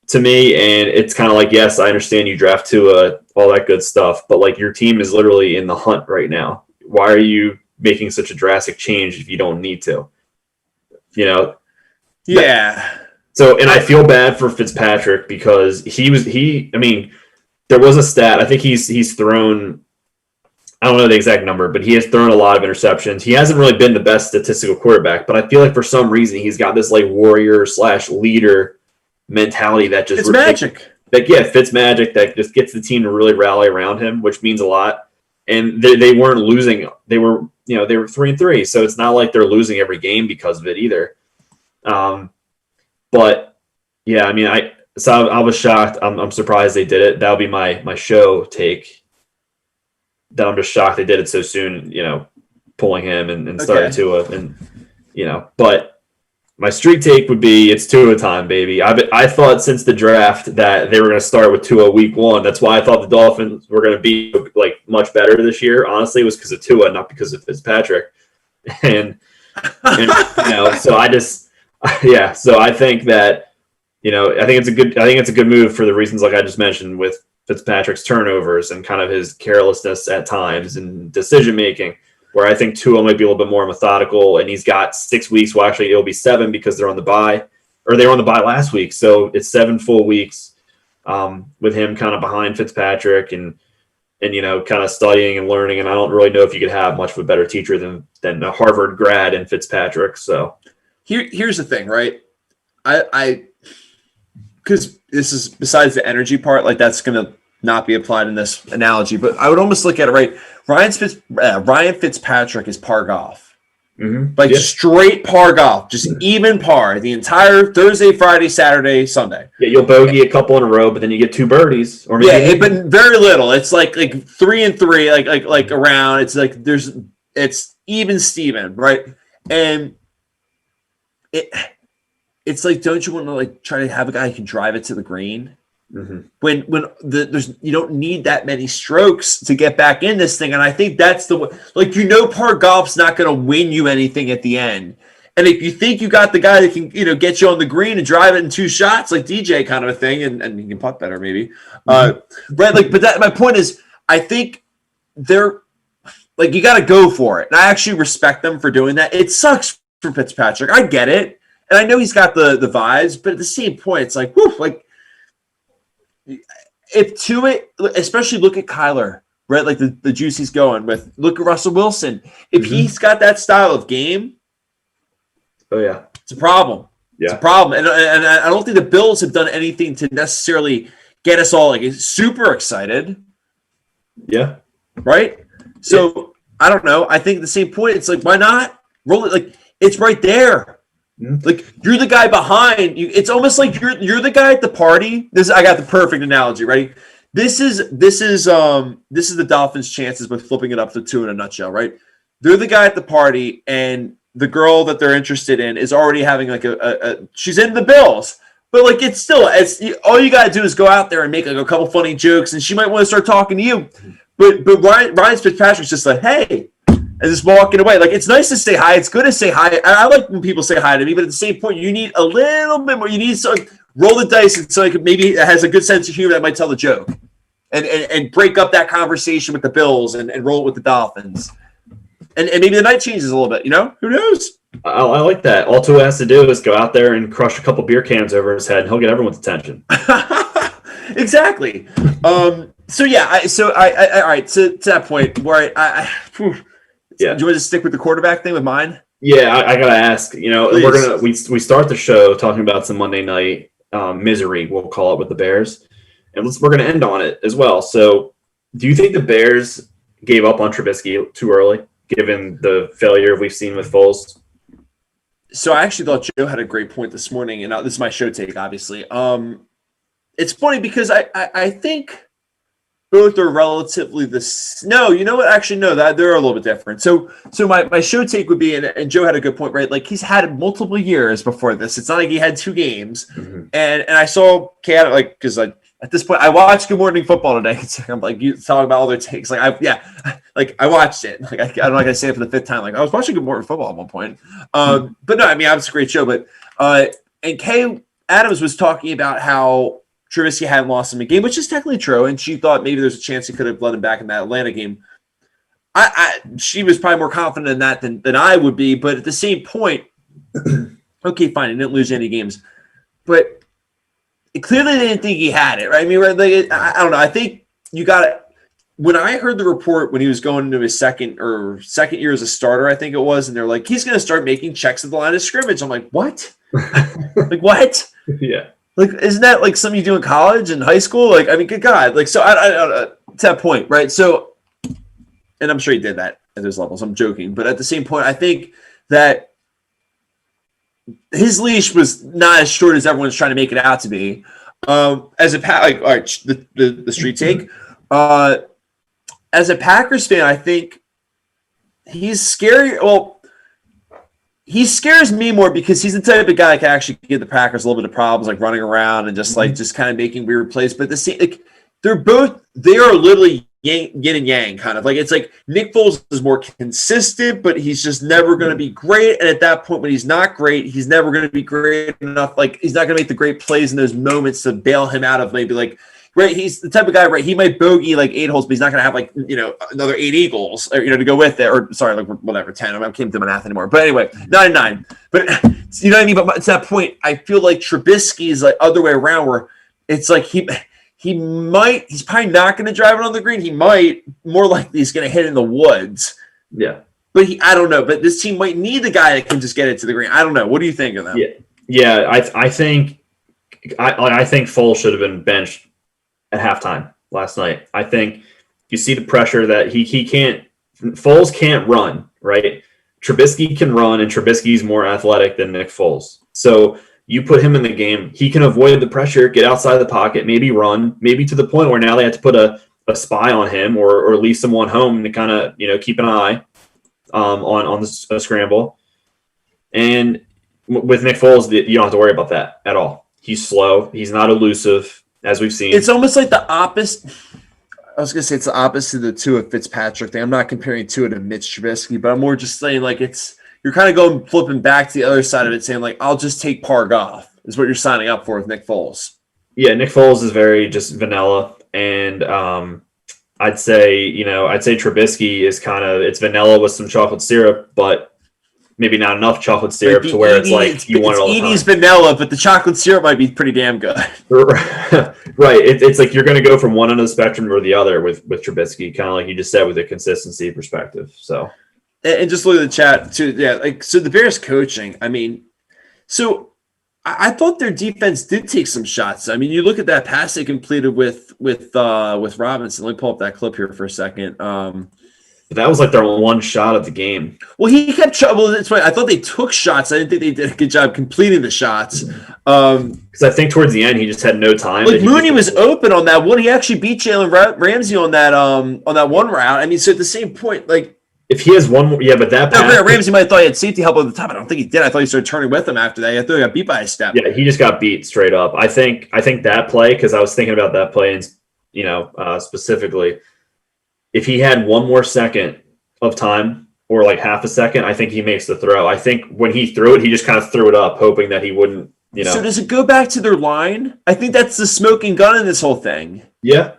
Speaker 2: to me. And it's kind of yes, I understand you draft Tua, all that good stuff, but your team is literally in the hunt right now. Why are you making such a drastic change if you don't need to?
Speaker 1: Yeah.
Speaker 2: So, and I feel bad for Fitzpatrick because there was a stat. I think he's thrown, I don't know the exact number, but he has thrown a lot of interceptions. He hasn't really been the best statistical quarterback, but I feel for some reason he's got this warrior/leader mentality that just
Speaker 1: magic.
Speaker 2: Fitz magic that just gets the team to really rally around him, which means a lot. And they weren't losing. They were 3-3, so it's not like they're losing every game because of it either. But yeah, I was shocked. I'm surprised they did it. That'll be my show take. That I'm just shocked they did it so soon. Pulling him and starting Tua, and But my street take would be it's Tua time, baby. I thought since the draft that they were going to start with Tua week 1. That's why I thought the Dolphins were going to be much better this year. Honestly, it was because of Tua, not because of Fitzpatrick. And so I just. Yeah, so I think that I think it's a good move for the reasons I just mentioned with Fitzpatrick's turnovers and kind of his carelessness at times and decision making, where I think Tua might be a little bit more methodical, and he's got 6 weeks. Well, actually, it'll be 7 because they're on the bye. or they were on the bye last week. So it's 7 full weeks with him kind of behind Fitzpatrick and kind of studying and learning. And I don't really know if you could have much of a better teacher than a Harvard grad in Fitzpatrick. So
Speaker 1: here's the thing, right? Because this is besides the energy part, like that's going to not be applied in this analogy, but I would almost look at it, right? Ryan Fitzpatrick is par golf.
Speaker 2: Mm-hmm.
Speaker 1: Straight par golf, just even par the entire Thursday, Friday, Saturday, Sunday.
Speaker 2: Yeah, you'll bogey a couple in a row, but then you get 2 birdies, or maybe
Speaker 1: but very little. It's like 3 and 3, like around. It's like it's even Steven, right? And it's like, don't you want to like try to have a guy who can drive it to the green?
Speaker 2: Mm-hmm.
Speaker 1: When you don't need that many strokes to get back in this thing, and I think that's par golf's not going to win you anything at the end. And if you think you got the guy that can get you on the green and drive it in 2 shots, like DJ kind of a thing, and he can putt better maybe, right? But my point is, I think they're like, you got to go for it, and I actually respect them for doing that. It sucks for Fitzpatrick, I get it, and I know he's got the vibes, but at the same point, it's like, whew, like. Especially look at Kyler, right? Like the juice he's going with. Look at Russell Wilson. If he's got that style of game,
Speaker 2: oh yeah,
Speaker 1: it's a problem.
Speaker 2: Yeah,
Speaker 1: it's a problem. And I don't think the Bills have done anything to necessarily get us all like super excited.
Speaker 2: Yeah,
Speaker 1: right. So I don't know. I think at the same point, it's like, why not roll it? Like it's right there. Like you're the guy behind you. It's almost like you're the guy at the party. I got the perfect analogy. Ready? This is the Dolphins' chances with flipping it up to 2 in a nutshell. Right? They're the guy at the party, and the girl that they're interested in is already having like she's in the Bills, but like it's all you got to do is go out there and make like a couple funny jokes, and she might want to start talking to you. But Ryan Fitzpatrick's just like, hey. And just walking away. Like, it's nice to say hi. It's good to say hi. I like when people say hi to me, but at the same point, you need a little bit more. You need to roll the dice and so maybe it has a good sense of humor that might tell the joke and break up that conversation with the Bills and roll it with the Dolphins. And maybe the night changes a little bit, Who knows?
Speaker 2: I like that. All Tua has to do is go out there and crush a couple beer cans over his head, and he'll get everyone's attention.
Speaker 1: Exactly. So, yeah. All right. To that point where
Speaker 2: yeah.
Speaker 1: Do you want to stick with the quarterback thing with mine?
Speaker 2: Yeah, I gotta ask. We start the show talking about some Monday night misery, we'll call it, with the Bears, and we're gonna end on it as well. So, do you think the Bears gave up on Trubisky too early, given the failure we've seen with Foles?
Speaker 1: So I actually thought Joe had a great point this morning, and this is my show take, obviously. It's funny because I think both are relatively no, you know what? Actually, no, that they're a little bit different. So my show take would be, and Joe had a good point, right? Like he's had multiple years before this. It's not like he had 2 games.
Speaker 2: Mm-hmm.
Speaker 1: And I saw Cat because at this point I watched Good Morning Football today. I'm like, you talking about all their takes. Like I watched it. Like I'm not gonna say it for the 5th time. Like I was watching Good Morning Football at one point. But no, I mean, it was a great show. But and Kay Adams was talking about how Trubisky hadn't lost him a game, which is technically true, and she thought maybe there's a chance he could have let him back in that Atlanta game. She was probably more confident in that than I would be, but at the same point, okay, fine, he didn't lose any games, but clearly they didn't think he had it, right? I mean, right, like, I don't know. I think you got it. When I heard the report when he was going into his second year as a starter, I think it was, and they're like, he's going to start making checks at the line of scrimmage. I'm like, what? Like what?
Speaker 2: Yeah.
Speaker 1: Like, isn't that like something you do in college and high school? Like, I mean, good God. Like, so I to that point, right? So, and I'm sure he did that at those levels. I'm joking. But at the same point, I think that his leash was not as short as everyone's trying to make it out to be. As a all right, the street take. As a Packers fan, I think he's scary. Well, he scares me more because he's the type of guy that can actually give the Packers a little bit of problems, like running around and just kind of making weird plays. But they are literally yin and yang, kind of like it's like Nick Foles is more consistent, but he's just never going to be great. And at that point, when he's not great, he's never going to be great enough. Like he's not going to make the great plays in those moments to bail him out of maybe like right? He's the type of guy, right? He might bogey like 8 holes, but he's not going to have like, another 8 eagles, or, to go with it. Or sorry, like whatever, 10. I can't do my math anymore. But anyway, 9 and 9. But you know what I mean? But to that point, I feel like Trubisky is like other way around, where it's like he's probably not going to drive it on the green. He might, more likely he's going to hit in the woods.
Speaker 2: Yeah.
Speaker 1: But I don't know. But this team might need the guy that can just get it to the green. I don't know. What do you think of that?
Speaker 2: Yeah. I think Foles should have been benched at halftime last night. I think you see the pressure that he can't. Foles can't run, right? Trubisky can run, and Trubisky's more athletic than Nick Foles. So you put him in the game, he can avoid the pressure, get outside the pocket, maybe run, maybe to the point where now they have to put a spy on him or leave someone home to kind of keep an eye on the scramble. And with Nick Foles, you don't have to worry about that at all. He's slow. He's not elusive, as we've seen.
Speaker 1: It's almost like the opposite. I was going to say it's the opposite of the Tua Fitzpatrick thing. I'm not comparing Tua to Mitch Trubisky, but I'm more just saying like you're kind of flipping back to the other side of it, saying like, I'll just take par golf is what you're signing up for with Nick Foles.
Speaker 2: Yeah, Nick Foles is very just vanilla, and I'd say Trubisky is it's vanilla with some chocolate syrup, but maybe not enough chocolate syrup to where it's like you want it all the time.
Speaker 1: Edie's vanilla, but the chocolate syrup might be pretty damn good.
Speaker 2: Right. It's like you're going to go from one end of the spectrum or the other with Trubisky, kind of like you just said with the consistency perspective. So,
Speaker 1: and just look at the chat too. Yeah, so the Bears coaching. I mean, so I thought their defense did take some shots. I mean, you look at that pass they completed with Robinson. Let me pull up that clip here for a second.
Speaker 2: That was like their one shot of the game.
Speaker 1: Well, he kept trouble. It's funny. I thought they took shots. I didn't think they did a good job completing the shots.
Speaker 2: Because I think towards the end he just had no time.
Speaker 1: Like Mooney was open on that one. He actually beat Jalen Ramsey on that one route. I mean, so at the same point, like
Speaker 2: if he has one more, but that pass,
Speaker 1: Ramsey might have thought he had safety help at the time. I don't think he did. I thought he started turning with him after that. I thought he got beat by a step.
Speaker 2: Yeah, he just got beat straight up. I think that play, because I was thinking about that play and specifically. If he had one more second of time or like half a second, I think he makes the throw. I think when he threw it, he just kind of threw it up, hoping that he wouldn't,
Speaker 1: So does it go back to their line? I think that's the smoking gun in this whole thing.
Speaker 2: Yeah,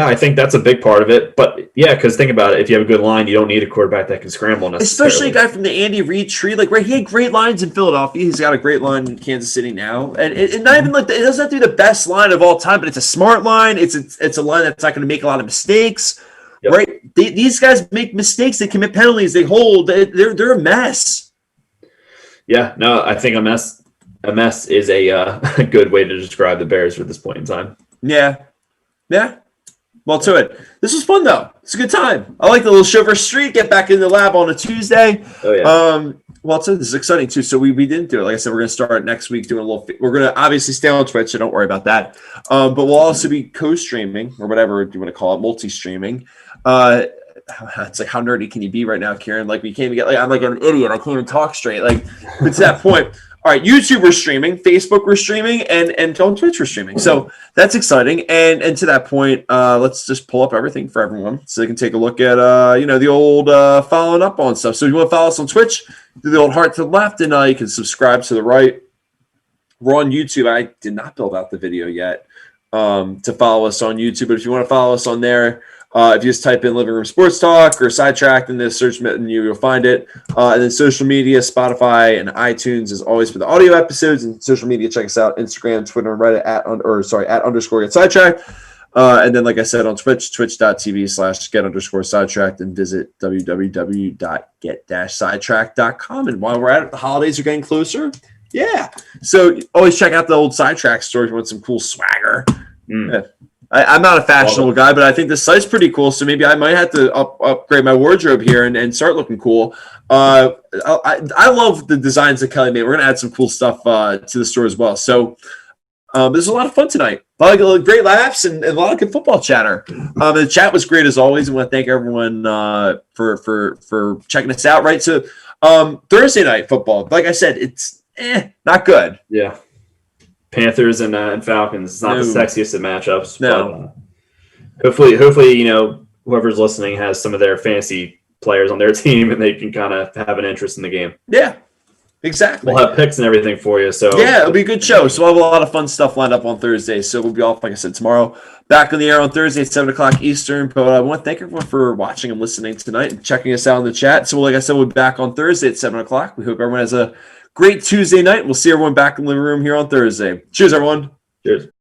Speaker 2: I think that's a big part of it. But yeah, because think about it. If you have a good line, you don't need a quarterback that can scramble necessarily.
Speaker 1: Especially a guy from the Andy Reid tree. Like, right, he had great lines in Philadelphia. He's got a great line in Kansas City now. And not even like, it doesn't have to be the best line of all time, but it's a smart line. It's a line that's not going to make a lot of mistakes. Yep. Right, these guys make mistakes. They commit penalties. They hold. They're a mess.
Speaker 2: Yeah, no, I think a mess is a good way to describe the Bears at this point in time.
Speaker 1: Yeah. Well, to it. This was fun though. It's a good time. I like the little show for street. Get back in the lab on a Tuesday.
Speaker 2: Oh yeah.
Speaker 1: Well, this is exciting too. So we didn't do it. Like I said, we're going to start next week doing a little. We're going to obviously stay on Twitch, so don't worry about that. But we'll also be co-streaming or whatever you want to call it, multi-streaming. It's like, how nerdy can you be right now, Kieran? Like, we can't even get, like, I'm like an idiot. I can't even talk straight. Like, but to that point, all right, YouTube we're streaming, Facebook we're streaming, and on Twitch we're streaming. So that's exciting. And to that point, let's just pull up everything for everyone so they can take a look at the old following up on stuff. So if you want to follow us on Twitch, do the old heart to the left, and you can subscribe to the right. We're on YouTube. I did not build out the video yet to follow us on YouTube, but if you want to follow us on there, if you just type in Living Room Sports Talk or SideTracked in the search menu, you'll find it. And then social media, Spotify and iTunes is always for the audio episodes. And social media, check us out, Instagram, Twitter, and Reddit at _get_SideTracked. And then, like I said, on Twitch, twitch.tv/get_sidetracked, and visit www.get-sidetracked.com. And while we're at it, the holidays are getting closer. Yeah. So always check out the old SideTracked store if you want some cool swagger. Yeah. I'm not a fashionable guy, but I think the site's pretty cool. So maybe I might have to upgrade my wardrobe here and start looking cool. I love the designs that Kelly made. We're going to add some cool stuff to the store as well. So there's a lot of fun tonight. A lot of great laughs and a lot of good football chatter. The chat was great as always. I want to thank everyone for checking us out. Right. So Thursday night football, like I said, it's not good.
Speaker 2: Yeah. Panthers and Falcons. It's not the sexiest of matchups.
Speaker 1: No.
Speaker 2: But hopefully, whoever's listening has some of their fantasy players on their team and they can kind of have an interest in the game.
Speaker 1: Yeah, exactly.
Speaker 2: We'll have picks and everything for you. So
Speaker 1: yeah, it'll be a good show. So we'll have a lot of fun stuff lined up on Thursday. So we'll be off, like I said, tomorrow. back on the air on Thursday at 7 o'clock Eastern. But I want to thank everyone for watching and listening tonight and checking us out in the chat. So like I said, we'll be back on Thursday at 7 o'clock. We hope everyone has a great Tuesday night. We'll see everyone back in the living room here on Thursday. Cheers, everyone.
Speaker 2: Cheers.